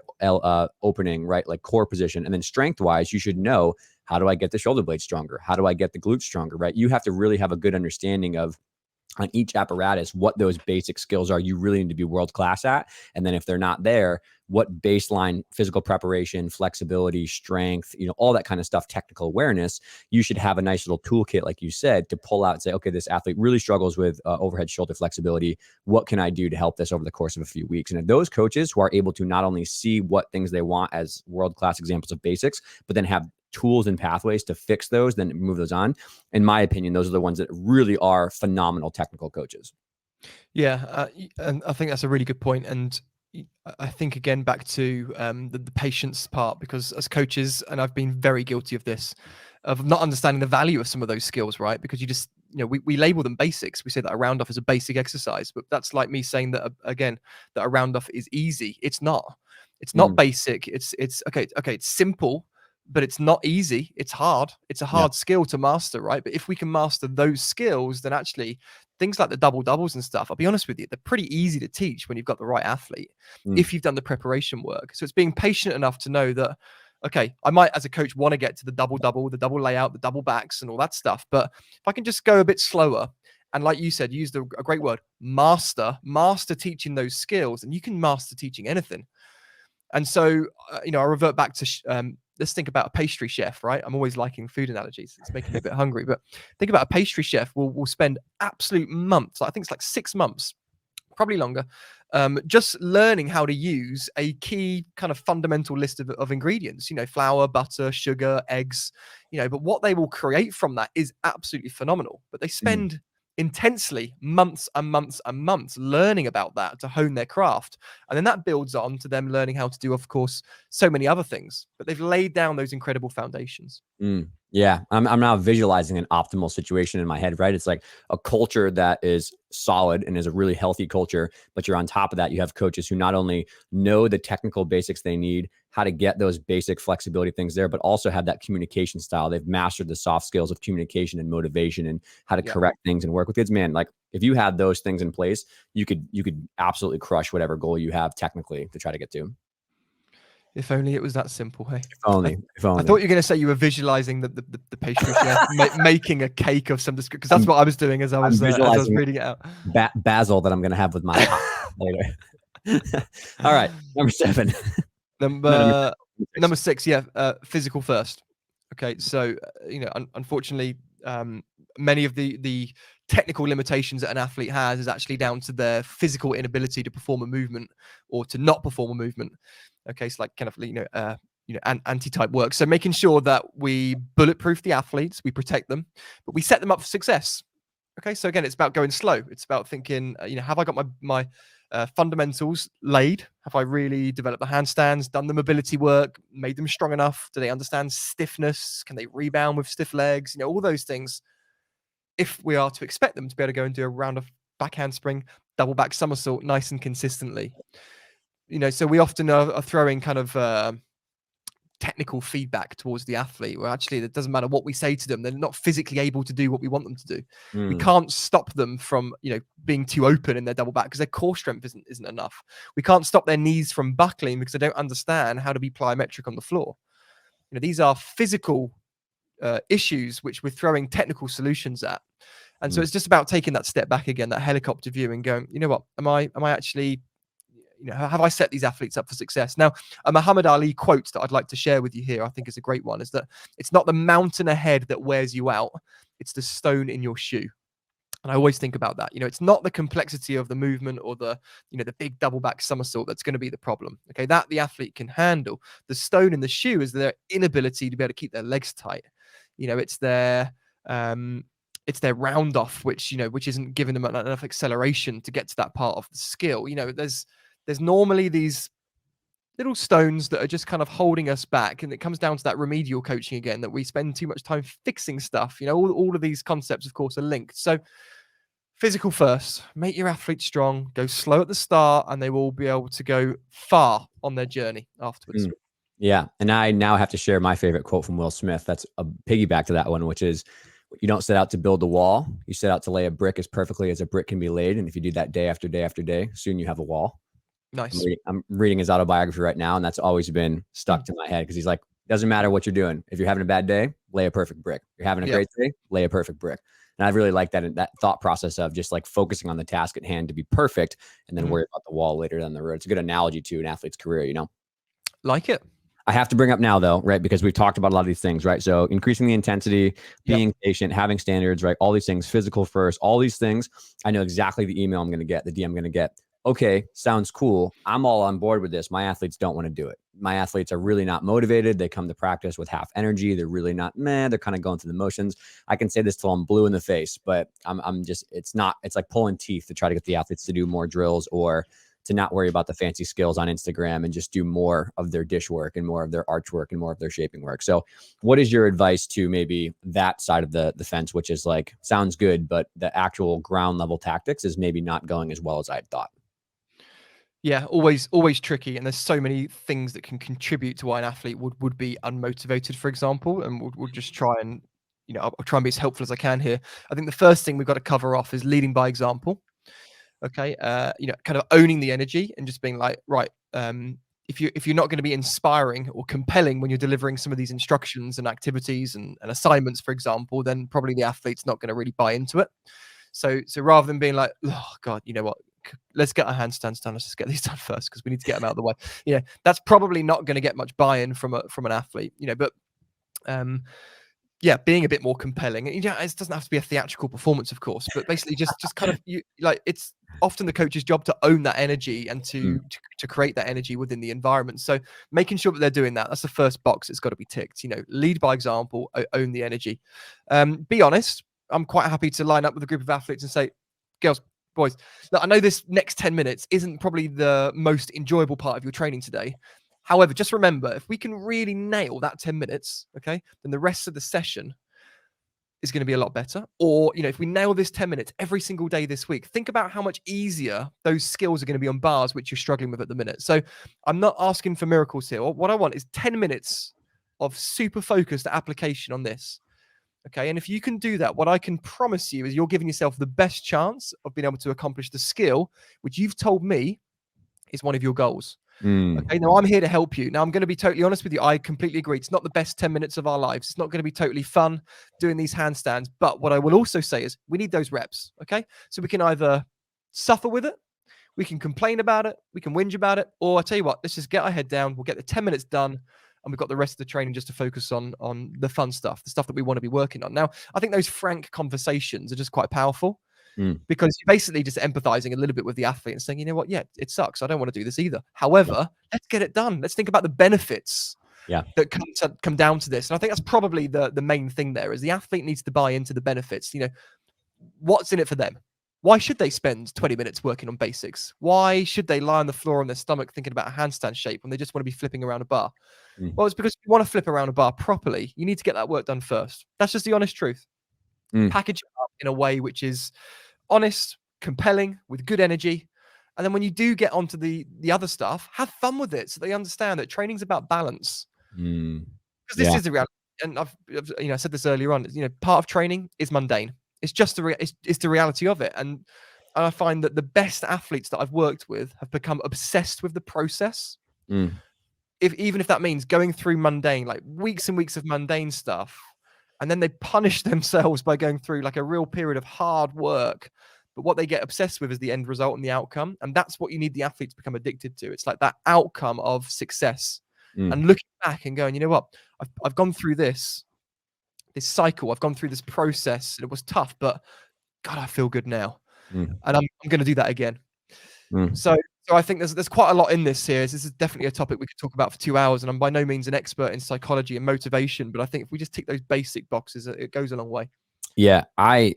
opening, right? Like core position. And then strength wise, you should know, how do I get the shoulder blade stronger? How do I get the glutes stronger, right? You have to really have a good understanding of, on each apparatus, what those basic skills are you really need to be world-class at. And then if they're not there, what baseline physical preparation, flexibility, strength, all that kind of stuff, technical awareness, you should have a nice little toolkit, like you said, to pull out and say, okay, this athlete really struggles with overhead shoulder flexibility. What can I do to help this over the course of a few weeks? And if those coaches who are able to not only see what things they want as world-class examples of basics, but then have tools and pathways to fix those, then move those on. In my opinion, those are the ones that really are phenomenal technical coaches. Yeah. And I think that's a really good point. And I think, again, back to the patience part, because as coaches, and I've been very guilty of this, of not understanding the value of some of those skills, right? Because you just, we label them basics. We say that a round off is a basic exercise, but that's like me saying that, again, that a round off is easy. It's not. It's not basic. It's okay. It's simple, but it's not easy. It's hard. It's a hard skill to master, right? But if we can master those skills, then actually things like the double doubles and stuff, I'll be honest with you, they're pretty easy to teach when you've got the right athlete, if you've done the preparation work. So it's being patient enough to know that, okay, I might as a coach want to get to the double double, the double layout, the double backs and all that stuff. But if I can just go a bit slower, and like you said, use a great word, master teaching those skills, and you can master teaching anything. And so, I revert back to, let's think about a pastry chef, right? I'm always liking food analogies. It's making me a bit hungry, but think about a pastry chef will spend absolute months. I think it's like 6 months, probably longer, just learning how to use a key kind of fundamental list of ingredients, flour, butter, sugar, eggs, but what they will create from that is absolutely phenomenal. But they spend intensely months and months and months learning about that to hone their craft. And then that builds on to them learning how to do, of course, so many other things, but they've laid down those incredible foundations. Yeah. I'm now visualizing an optimal situation in my head, right? It's like a culture that is solid and is a really healthy culture, but you're on top of that. You have coaches who not only know the technical basics they need, how to get those basic flexibility things there, but also have that communication style. They've mastered the soft skills of communication and motivation and how to correct things and work with kids. Man, like if you had those things in place, you could absolutely crush whatever goal you have technically to try to get to. If only it was that simple, hey? If only. I thought you were going to say you were visualizing the pastry chef making a cake of some description, because that's what I was doing as I was reading it out. Basil that I'm going to have with my later. All right, number 7. No, number Number 6. 6, yeah, physical first. Okay, so unfortunately, many of the technical limitations that an athlete has is actually down to their physical inability to perform a movement or to not perform a movement. Okay, so like kind of anti-type work. So making sure that we bulletproof the athletes, we protect them, but we set them up for success. Okay, so again, it's about going slow. It's about thinking, have I got my fundamentals laid? Have I really developed the handstands, done the mobility work, made them strong enough? Do they understand stiffness? Can they rebound with stiff legs? All those things. If we are to expect them to be able to go and do a round of back handspring, double back somersault, nice and consistently. So we often are throwing kind of technical feedback towards the athlete, where actually it doesn't matter what we say to them, they're not physically able to do what we want them to do. We can't stop them from being too open in their double back because their core strength isn't enough. We can't stop their knees from buckling because they don't understand how to be plyometric on the floor. These are physical issues which we're throwing technical solutions at. And so it's just about taking that step back again, that helicopter view, and going, what am I actually, have I set these athletes up for success? Now, a Muhammad Ali quote that I'd like to share with you here, I think is a great one, is that it's not the mountain ahead that wears you out, it's the stone in your shoe. And I always think about that. It's not the complexity of the movement or the big double back somersault that's going to be the problem. Okay, that the athlete can handle. The stone in the shoe is their inability to be able to keep their legs tight. It's their round off, which isn't giving them enough acceleration to get to that part of the skill. There's normally these little stones that are just kind of holding us back. And it comes down to that remedial coaching again, that we spend too much time fixing stuff. All of these concepts, of course, are linked. So physical first, make your athlete strong, go slow at the start, and they will be able to go far on their journey afterwards. Yeah. And I now have to share my favorite quote from Will Smith. That's a piggyback to that one, which is, you don't set out to build a wall. You set out to lay a brick as perfectly as a brick can be laid. And if you do that day after day after day, soon you have a wall. Nice. I'm reading his autobiography right now, and that's always been stuck to my head, because he's like, doesn't matter what you're doing. If you're having a bad day, lay a perfect brick. If you're having a great day, lay a perfect brick. And I really like that thought process of just like focusing on the task at hand to be perfect, and then worry about the wall later down the road. It's a good analogy to an athlete's career, Like it. I have to bring up now, though, right? Because we've talked about a lot of these things, right? So increasing the intensity, being patient, having standards, right? All these things, physical first, all these things. I know exactly the email I'm going to get, the DM I'm going to get. Okay, sounds cool. I'm all on board with this. My athletes don't want to do it. My athletes are really not motivated. They come to practice with half energy. They're really not, they're kind of going through the motions. I can say this till I'm blue in the face, but it's like pulling teeth to try to get the athletes to do more drills, or to not worry about the fancy skills on Instagram and just do more of their dish work and more of their arch work and more of their shaping work. So what is your advice to maybe that side of the fence, which is like, sounds good, but the actual ground level tactics is maybe not going as well as I had thought? Yeah, always tricky. And there's so many things that can contribute to why an athlete would be unmotivated, for example, and would just try and, I'll try and be as helpful as I can here. I think the first thing we've got to cover off is leading by example. Okay, kind of owning the energy and just being like, right, if you're not going to be inspiring or compelling when you're delivering some of these instructions and activities and assignments, for example, then probably the athlete's not going to really buy into it. So rather than being like, oh God, you know what, let's get our handstands done, let's just get these done first because we need to get them out of the way. That's probably not going to get much buy-in from an athlete. But being a bit more compelling. It doesn't have to be a theatrical performance, of course, but basically just kind of it's often the coach's job to own that energy and to create that energy within the environment. So making sure that they're doing that, that's the first box that's got to be ticked. Lead by example, own the energy. Be honest. I'm quite happy to line up with a group of athletes and say, girls, boys, look, I know this next 10 minutes isn't probably the most enjoyable part of your training today. However, just remember, if we can really nail that 10 minutes, okay, then the rest of the session is going to be a lot better. Or, if we nail this 10 minutes every single day this week, think about how much easier those skills are going to be on bars, which you're struggling with at the minute. So I'm not asking for miracles here. What I want is 10 minutes of super focused application on this. Okay. And if you can do that, what I can promise you is you're giving yourself the best chance of being able to accomplish the skill, which you've told me is one of your goals. Okay, now I'm here to help you. Now, I'm going to be totally honest with you. I completely agree. It's not the best 10 minutes of our lives. It's not going to be totally fun doing these handstands. But what I will also say is we need those reps. Okay, so we can either suffer with it, We can complain about it, we can whinge about it, or I tell you what, let's just get our head down. We'll get the 10 minutes done, and we've got the rest of the training just to focus on the fun stuff, the stuff that we want to be working on. Now, I think those frank conversations are just quite powerful because you're basically just empathizing a little bit with the athlete and saying, you know what, yeah, it sucks. I don't want to do this either. However, let's get it done. Let's think about the benefits that come down to this. And I think that's probably the main thing there is the athlete needs to buy into the benefits. You know, what's in it for them? Why should they spend 20 minutes working on basics? Why should they lie on the floor on their stomach thinking about a handstand shape when they just want to be flipping around a bar? Well, it's because if you want to flip around a bar properly, you need to get that work done first. That's just the honest truth. Package it up in a way which is honest, compelling, with good energy. And then when you do get onto the other stuff, have fun with it so they understand that training's about balance. Because this is the reality. And I've said this earlier on, part of training is mundane. It's just it's the reality of it. And I find that the best athletes that I've worked with have become obsessed with the process. Even if that means going through mundane, like weeks and weeks of mundane stuff, and then they punish themselves by going through like a real period of hard work. But what they get obsessed with is the end result and the outcome. And that's what you need the athletes to become addicted to. It's like that outcome of success. And looking back and going, you know what, I've gone through this cycle. I've gone through this process. And it was tough, but God, I feel good now. And I'm going to do that again. So I think there's quite a lot in this here. This is definitely a topic we could talk about for 2 hours. And I'm by no means an expert in psychology and motivation, but I think if we just tick those basic boxes, it goes a long way. Yeah,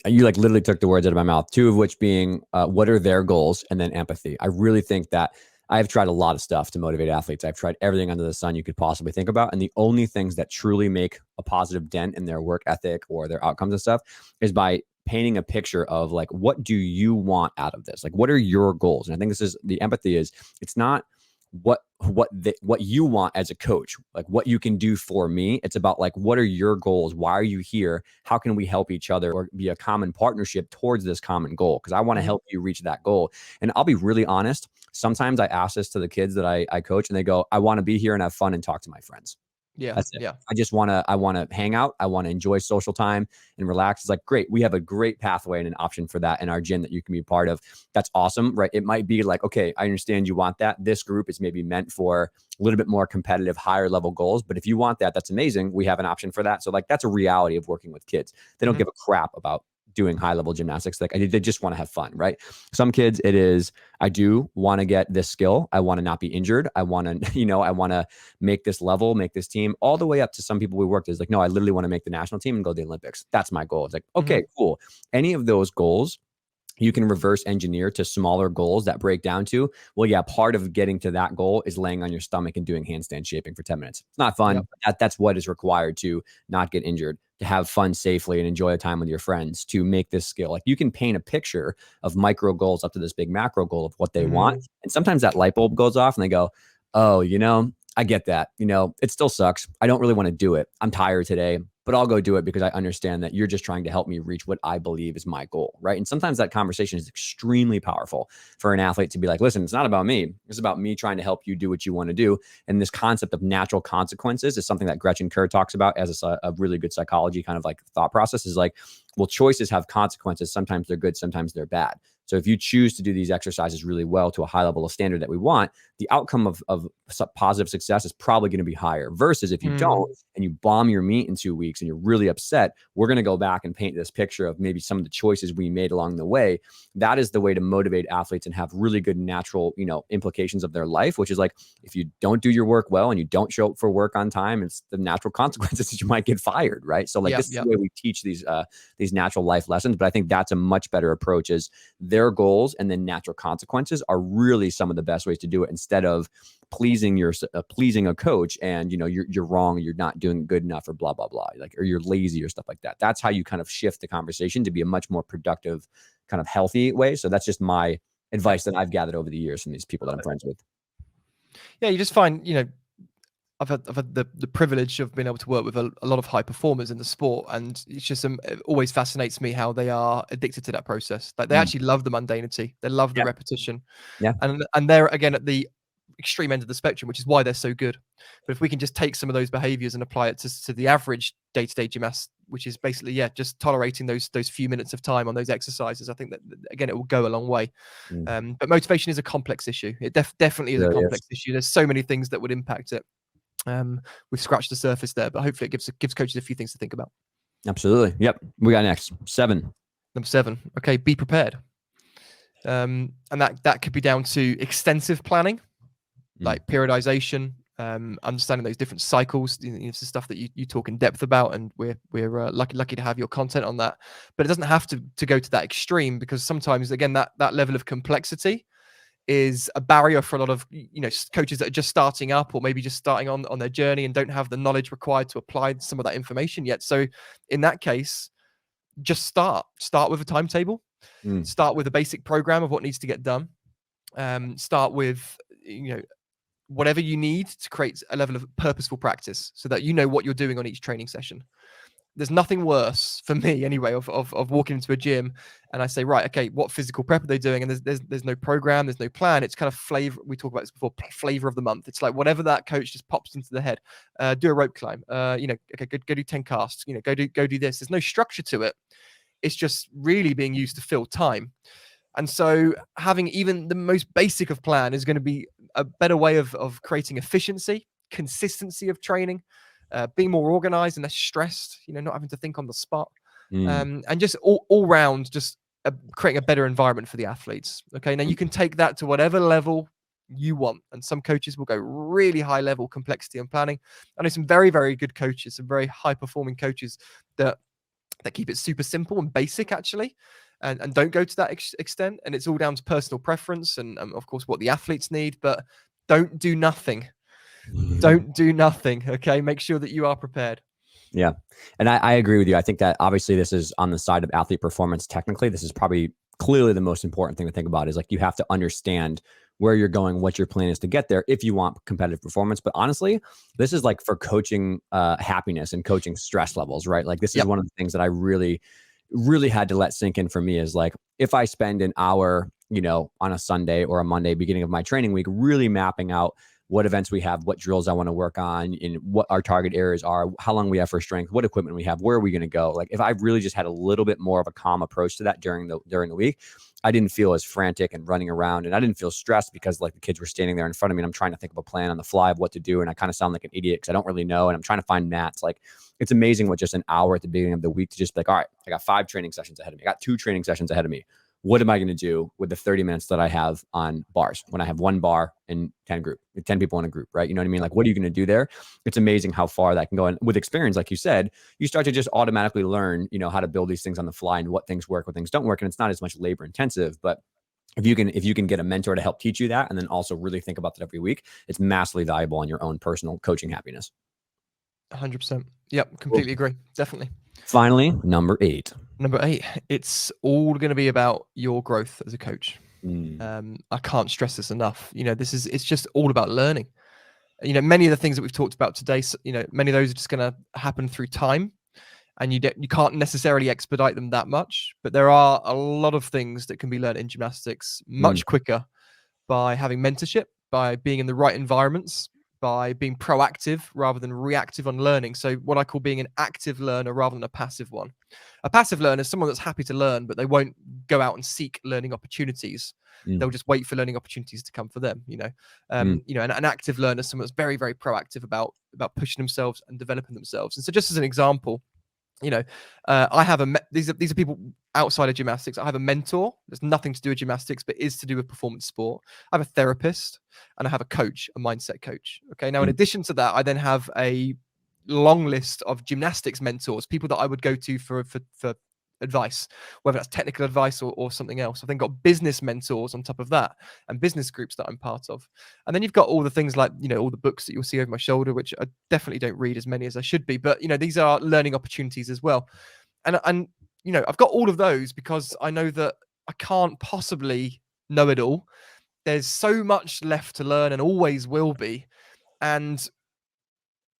you like literally took the words out of my mouth, two of which being what are their goals and then empathy. I really think that I've tried a lot of stuff to motivate athletes. I've tried everything under the sun you could possibly think about. And the only things that truly make a positive dent in their work ethic or their outcomes and stuff is by painting a picture of like, what do you want out of this? Like, what are your goals? And I think this is the empathy is it's not what you want as a coach, like what you can do for me. It's about like, what are your goals? Why are you here? How can we help each other or be a common partnership towards this common goal? Because I want to help you reach that goal. And I'll be really honest. Sometimes I ask this to the kids that I coach and they go, I want to be here and have fun and talk to my friends. Yeah. That's it. I want to hang out. I want to enjoy social time and relax. It's like, great. We have a great pathway and an option for that in our gym that you can be part of. That's awesome, right? It might be like, okay, I understand you want that. This group is maybe meant for a little bit more competitive, higher level goals. But if you want that, that's amazing. We have an option for that. So like, that's a reality of working with kids. They don't give a crap about doing high level gymnastics. Like they just want to have fun, right? Some kids, it is, I do want to get this skill. I want to not be injured. I want to, I want to make this level, make this team, all the way up to some people we worked with is like, no, I literally want to make the national team and go to the Olympics. That's my goal. It's like, okay, cool. Any of those goals, you can reverse engineer to smaller goals that break down to, well, yeah, part of getting to that goal is laying on your stomach and doing handstand shaping for 10 minutes. It's not fun. But that's what is required to not get injured, to have fun safely and enjoy a time with your friends, to make this skill. Like you can paint a picture of micro goals up to this big macro goal of what they want. And sometimes that light bulb goes off and they go, oh, I get that. It still sucks. I don't really want to do it. I'm tired today, but I'll go do it because I understand that you're just trying to help me reach what I believe is my goal, right? And sometimes that conversation is extremely powerful for an athlete to be like, listen, it's not about me. It's about me trying to help you do what you want to do. And this concept of natural consequences is something that Gretchen Kerr talks about as a really good psychology kind of like thought process is like, well, choices have consequences. Sometimes they're good, sometimes they're bad. So if you choose to do these exercises really well to a high level of standard that we want, the outcome of positive success is probably going to be higher versus if you don't and you bomb your meet in 2 weeks and you're really upset, we're going to go back and paint this picture of maybe some of the choices we made along the way. That is the way to motivate athletes and have really good natural, implications of their life, which is like, if you don't do your work well and you don't show up for work on time, it's the natural consequences that you might get fired, right? So like this is the way we teach these natural life lessons. But I think that's a much better approach is their goals and then natural consequences are really some of the best ways to do it instead of pleasing a coach and you're wrong, you're not doing good enough or blah blah blah, like or you're lazy or stuff like that. That's how you kind of shift the conversation to be a much more productive, kind of healthy way. So that's just my advice that I've gathered over the years from these people that I'm friends with. Yeah, you just find I've had the privilege of being able to work with a lot of high performers in the sport, and it's just it always fascinates me how they are addicted to that process. Like they actually love the mundanity, they love the repetition, and they're again at the extreme end of the spectrum, which is why they're so good. But if we can just take some of those behaviors and apply it to the average day-to-day gymnast which is basically, just tolerating those few minutes of time on those exercises. I think that, again, it will go a long way. But motivation is a complex issue. It definitely is a complex issue. There's so many things that would impact it. We've scratched the surface there, but hopefully it gives coaches a few things to think about. Absolutely. Yep. We got next 7. Number 7. Okay, be prepared. And that could be down to extensive planning, like periodization, understanding those different cycles. It's the stuff that you talk in depth about, and we're lucky to have your content on that. But it doesn't have to go to that extreme, because sometimes, again, that level of complexity is a barrier for a lot of coaches that are just starting up, or maybe just starting on their journey and don't have the knowledge required to apply some of that information yet. So in that case, just start with a timetable, start with a basic program of what needs to get done, start with whatever you need to create a level of purposeful practice, so that you know what you're doing on each training session. There's nothing worse for me anyway of walking into a gym and I say, right, okay, what physical prep are they doing? And there's no program, there's no plan. It's kind of flavor. We talked about this before, flavor of the month. It's like whatever that coach just pops into the head. Do a rope climb. Okay, go do 10 casts. Go do this. There's no structure to it. It's just really being used to fill time. And so having even the most basic of plan is going to be a better way of creating efficiency, consistency of training, being more organized and less stressed, not having to think on the spot, and just all round, just creating a better environment for the athletes. Okay, now you can take that to whatever level you want, and some coaches will go really high level complexity and planning. I know some very, very good coaches, some very high performing coaches that keep it super simple and basic, actually. And don't go to that extent. And it's all down to personal preference and of course, what the athletes need. But don't do nothing. Don't do nothing. Okay. Make sure that you are prepared. Yeah. And I agree with you. I think that obviously this is on the side of athlete performance. Technically, this is probably clearly the most important thing to think about, is like you have to understand where you're going, what your plan is to get there if you want competitive performance. But honestly, this is like for coaching happiness and coaching stress levels, right? Like this is one of the things that I really had to let sink in for me, is like, if I spend an hour, on a Sunday or a Monday, beginning of my training week, really mapping out what events we have, what drills I want to work on, and what our target areas are, how long we have for strength, what equipment we have, where are we going to go? Like if I really just had a little bit more of a calm approach to that during the week, I didn't feel as frantic and running around, and I didn't feel stressed because like the kids were standing there in front of me and I'm trying to think of a plan on the fly of what to do. And I kind of sound like an idiot because I don't really know. And I'm trying to find mats. Like it's amazing what just an hour at the beginning of the week to just be like, all right, I got 5 training sessions ahead of me. I got 2 training sessions ahead of me. What am I going to do with the 30 minutes that I have on bars when I have 1 bar and 10 people in a group, right? You know what I mean? Like, what are you going to do there? It's amazing how far that can go. And with experience, like you said, you start to just automatically learn, how to build these things on the fly and what things work, what things don't work. And it's not as much labor intensive, but if you can get a mentor to help teach you that, and then also really think about that every week, it's massively valuable on your own personal coaching happiness. 100%. Yep. Completely agree. Definitely. Finally, number 8. Number 8, it's all going to be about your growth as a coach. I can't stress this enough. It's just all about learning. Many of the things that we've talked about today, many of those are just going to happen through time, and you can't necessarily expedite them that much. But there are a lot of things that can be learned in gymnastics much quicker by having mentorship, by being in the right environments, by being proactive rather than reactive on learning. So what I call being an active learner rather than a passive one. A passive learner is someone that's happy to learn, but they won't go out and seek learning opportunities. They'll just wait for learning opportunities to come for them. An active learner is someone that's very, very proactive about pushing themselves and developing themselves. And so, just as an example, I have these are people outside of gymnastics. I have a mentor. There's nothing to do with gymnastics, but is to do with performance sport. I have a therapist and I have a coach, a mindset coach. Okay. Now, in addition to that, I then have a long list of gymnastics mentors, people that I would go to for advice, whether that's technical advice or something else. I've then got business mentors on top of that, and business groups that I'm part of. And then you've got all the things like, all the books that you'll see over my shoulder, which I definitely don't read as many as I should be, but these are learning opportunities as well. And I've got all of those because I know that I can't possibly know it all. There's so much left to learn and always will be. And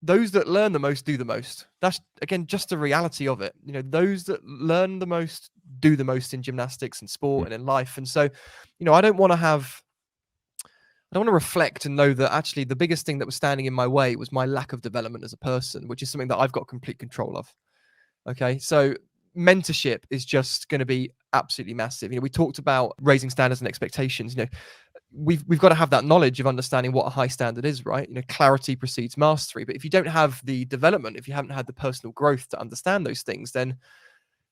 those that learn the most do the most. That's, again, just the reality of it. Those that learn the most do the most in gymnastics and sport and in life. And so, I don't want to reflect and know that actually the biggest thing that was standing in my way was my lack of development as a person, which is something that I've got complete control of. Okay, so mentorship is just going to be absolutely massive. We talked about raising standards and expectations. We've got to have that knowledge of understanding what a high standard is, right? Clarity precedes mastery. But if you don't have the development, if you haven't had the personal growth to understand those things, then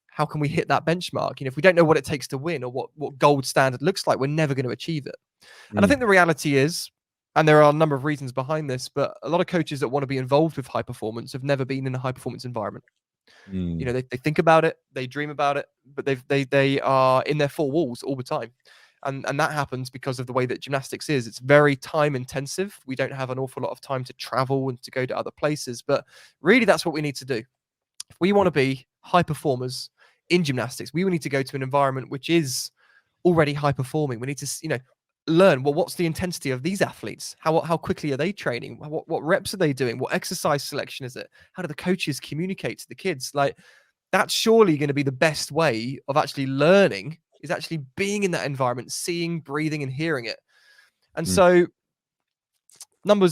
how can we hit that benchmark? If we don't know what it takes to win or what gold standard looks like, we're never going to achieve it. And I think the reality is, and there are a number of reasons behind this, but a lot of coaches that want to be involved with high performance have never been in a high performance environment. They think about it, they dream about it, but they are in their four walls all the time. And that happens because of the way that gymnastics is. It's very time intensive. We don't have an awful lot of time to travel and to go to other places, but really that's what we need to do. If we want to be high performers in gymnastics, we need to go to an environment which is already high performing. We need to, learn, well, what's the intensity of these athletes? How quickly are they training? What reps are they doing? What exercise selection is it? How do the coaches communicate to the kids? Like, that's surely going to be the best way of actually learning, is actually being in that environment, seeing, breathing, and hearing it. And so number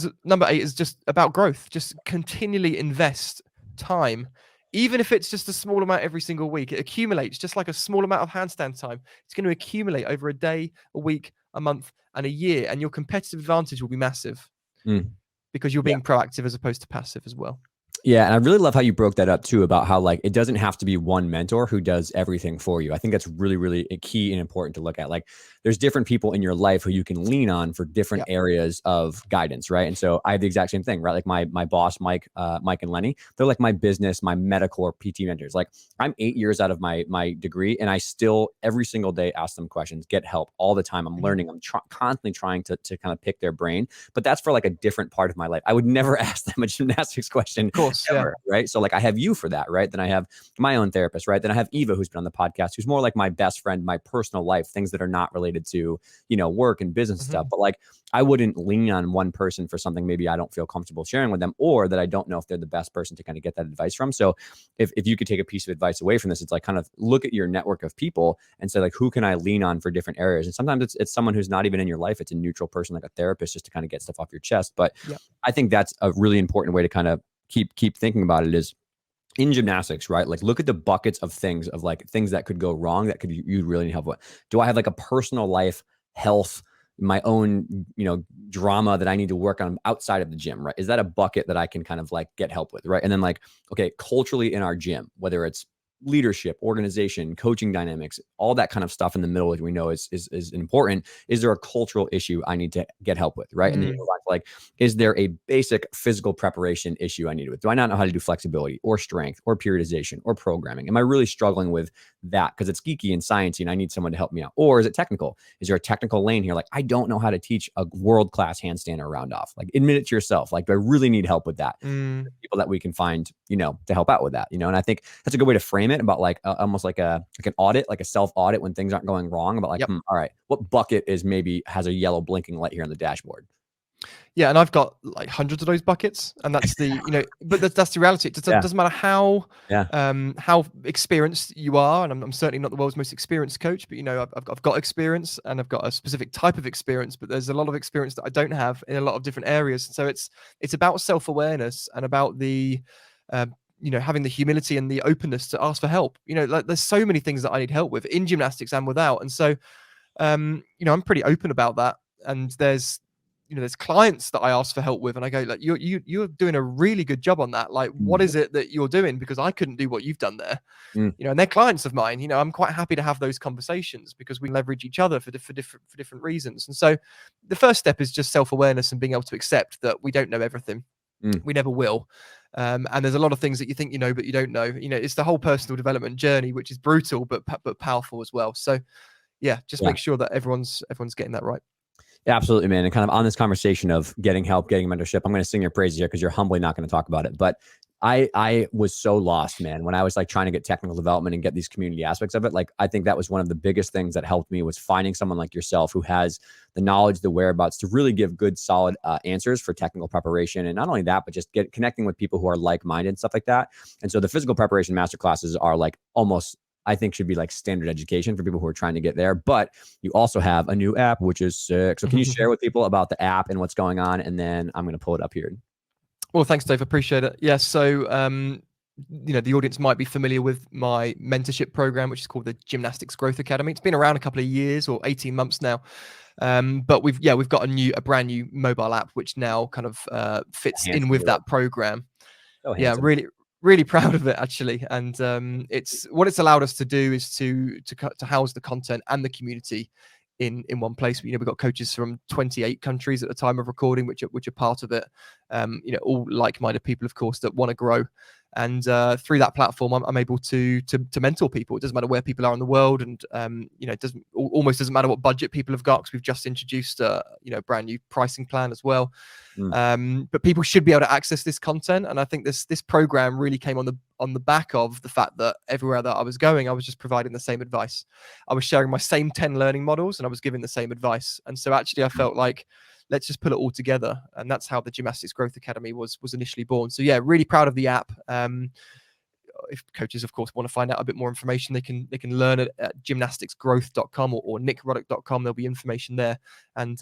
8 is just about growth. Just continually invest time. Even if it's just a small amount every single week, it accumulates just like a small amount of handstand time. It's going to accumulate over a day, a week, a month, and a year. And your competitive advantage will be massive because you're being proactive as opposed to passive as well. Yeah. And I really love how you broke that up too, about how like it doesn't have to be one mentor who does everything for you. I think that's really, really key and important to look at. Like, there's different people in your life who you can lean on for different areas of guidance, right? And so I have the exact same thing, right? Like my boss, Mike and Lenny, they're like my business, my medical or PT mentors. Like, I'm 8 years out of my degree, and I still every single day ask them questions, get help all the time. I'm learning. I'm constantly trying to kind of pick their brain, but that's for like a different part of my life. I would never ask them a gymnastics question. Of course, ever, right? So like, I have you for that, right? Then I have my own therapist, right? Then I have Eva, who's been on the podcast, who's more like my best friend, my personal life, things that are not related to, work and business stuff. But like, I wouldn't lean on one person for something maybe I don't feel comfortable sharing with them, or that I don't know if they're the best person to kind of get that advice from. So if you could take a piece of advice away from this, it's like, kind of look at your network of people and say, like, who can I lean on for different areas? And sometimes it's someone who's not even in your life. It's a neutral person, like a therapist, just to kind of get stuff off your chest. But I think that's a really important way to kind of keep thinking about it, is in gymnastics, right? Like, look at the buckets of things, of like things that could go wrong, that you really need help with. Do I have like a personal life, health, my own, drama that I need to work on outside of the gym, right? Is that a bucket that I can kind of like get help with, right? And then like, okay, culturally in our gym, whether it's leadership, organization, coaching dynamics, all that kind of stuff in the middle, which we know is important. Is there a cultural issue I need to get help with, right? And then you go back to like, is there a basic physical preparation issue I need with? Do I not know how to do flexibility or strength or periodization or programming? Am I really struggling with that because it's geeky and sciencey and I need someone to help me out? Or is it technical? Is there a technical lane here? Like, I don't know how to teach a world-class handstand or round off. Like, admit it to yourself. Like, do I really need help with that? People that we can find, to help out with that, and I think that's a good way to frame it, about like almost like an audit, like a self audit when things aren't going wrong, about like, all right, what bucket has a yellow blinking light here on the dashboard? Yeah, and I've got like hundreds of those buckets, and that's the but that's the reality. It doesn't matter how experienced you are, and I'm certainly not the world's most experienced coach, but I've got experience, and I've got a specific type of experience, but there's a lot of experience that I don't have in a lot of different areas. So it's about self-awareness and about the having the humility and the openness to ask for help. Like, there's so many things that I need help with in gymnastics and without, and so I'm pretty open about that. And there's clients that I ask for help with, and I go, like, you're doing a really good job on that. Like, what is it that you're doing? Because I couldn't do what you've done there. And they're clients of mine. I'm quite happy to have those conversations because we leverage each other for different reasons. And so the first step is just self-awareness and being able to accept that we don't know everything. We never will. And there's a lot of things that you think but you don't know. It's the whole personal development journey, which is brutal but powerful as well. So make sure that everyone's getting that right. Yeah, absolutely, man. And kind of on this conversation of getting help, getting mentorship, I'm going to sing your praises here because you're humbly not going to talk about it. But I was so lost, man, when I was like trying to get technical development and get these community aspects of it. Like, I think that was one of the biggest things that helped me, was finding someone like yourself who has the knowledge, the whereabouts to really give good, solid answers for technical preparation. And not only that, but just connecting with people who are like-minded and stuff like that. And so the physical preparation masterclasses are like almost, I think, should be like standard education for people who are trying to get there. But you also have a new app, which is sick. So can you share with people about the app and what's going on? And then I'm going to pull it up here. Well, thanks, Dave. Appreciate it. Yeah. So the audience might be familiar with my mentorship program, which is called the Gymnastics Growth Academy. It's been around a couple of years or 18 months now. But we've got a brand new mobile app, which now kind of fits in with that program. So Yeah, handsome. really proud of it, actually. And it's allowed us to do is to house the content and the community in one place. We've got coaches from 28 countries at the time of recording, which are part of it. All like-minded people, of course, that want to grow. And through that platform, I'm able to mentor people. It doesn't matter where people are in the world, and it almost doesn't matter what budget people have got, because we've just introduced a brand new pricing plan as well. But people should be able to access this content, and I think this program really came on the back of the fact that everywhere that I was going, I was just providing the same advice. I was sharing my same 10 learning models, and I was giving the same advice. And so actually, I felt like, let's just put it all together, and that's how the Gymnastics Growth Academy was initially born. So yeah, really proud of the app. If coaches, of course, want to find out a bit more information, they can learn it at gymnasticsgrowth.com or nickruddock.com. There'll be information there, and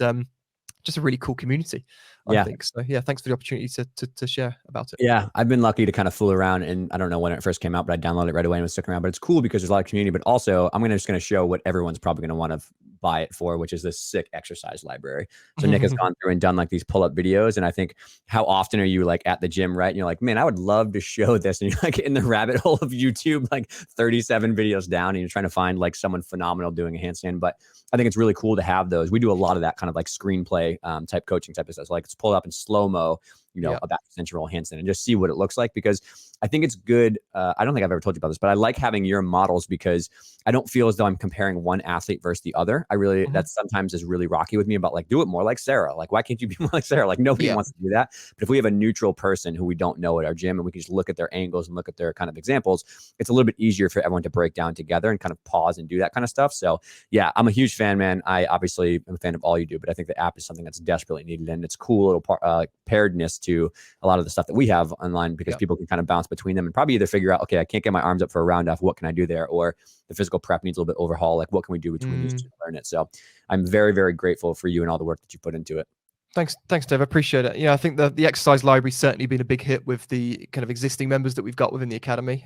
just a really cool community, I think. So yeah, thanks for the opportunity to share about it. Yeah, I've been lucky to kind of fool around, and I don't know when it first came out, but I downloaded it right away and was sticking around. But it's cool because there's a lot of community, but also I'm just going to show what everyone's probably going to want to buy it for, which is this sick exercise library. So Nick has gone through and done like these pull-up videos, and I think, how often are you like at the gym, right? And you're like, man, I would love to show this, and you're like in the rabbit hole of YouTube, like 37 videos down, and you're trying to find like someone phenomenal doing a handstand. But I think it's really cool to have those. We do a lot of that kind of like screenplay type coaching type of stuff. So like, let's pull it up in slow-mo, about central handstand, and just see what it looks like, because I think it's good. I don't think I've ever told you about this, but I like having your models because I don't feel as though I'm comparing one athlete versus the other. I really, that sometimes is really rocky with me about like, do it more like Sarah. Like, why can't you be more like Sarah? Like, nobody wants to do that. But if we have a neutral person who we don't know at our gym, and we can just look at their angles and look at their kind of examples, it's a little bit easier for everyone to break down together and kind of pause and do that kind of stuff. So yeah, I'm a huge fan, man. I obviously am a fan of all you do, but I think the app is something that's desperately needed, and it's cool little pairedness to a lot of the stuff that we have online, because people can kind of bounce between them and probably either figure out, okay, I can't get my arms up for a round off, what can I do there? Or the physical prep needs a little bit overhaul, like what can we do between these two to learn it? So I'm very, very grateful for you and all the work that you put into it. Thanks, Dave. I appreciate it. Yeah, I think the exercise library's certainly been a big hit with the kind of existing members that we've got within the academy.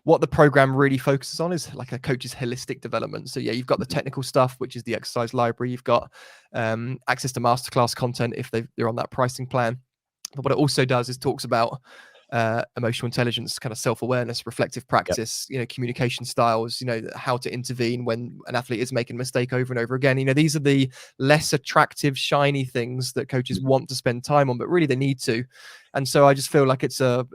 What the program really focuses on is like a coach's holistic development. So yeah, you've got the technical stuff, which is the exercise library. You've got access to masterclass content if they're on that pricing plan. But what it also does is talks about emotional intelligence, kind of self-awareness, reflective practice, communication styles, how to intervene when an athlete is making a mistake over and over again. These are the less attractive, shiny things that coaches want to spend time on, but really they need to. And so I just feel like it's a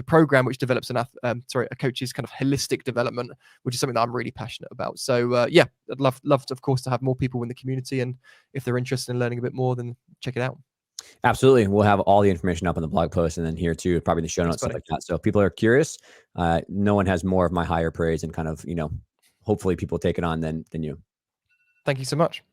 program which develops a coach's kind of holistic development, which is something that I'm really passionate about. So yeah, I'd love to, of course, to have more people in the community, and if they're interested in learning a bit more, then check it out. Absolutely. We'll have all the information up on the blog post, and then here too, probably the show notes, stuff like that. So if people are curious, no one has more of my higher praise, and kind of, hopefully people take it on than you. Thank you so much.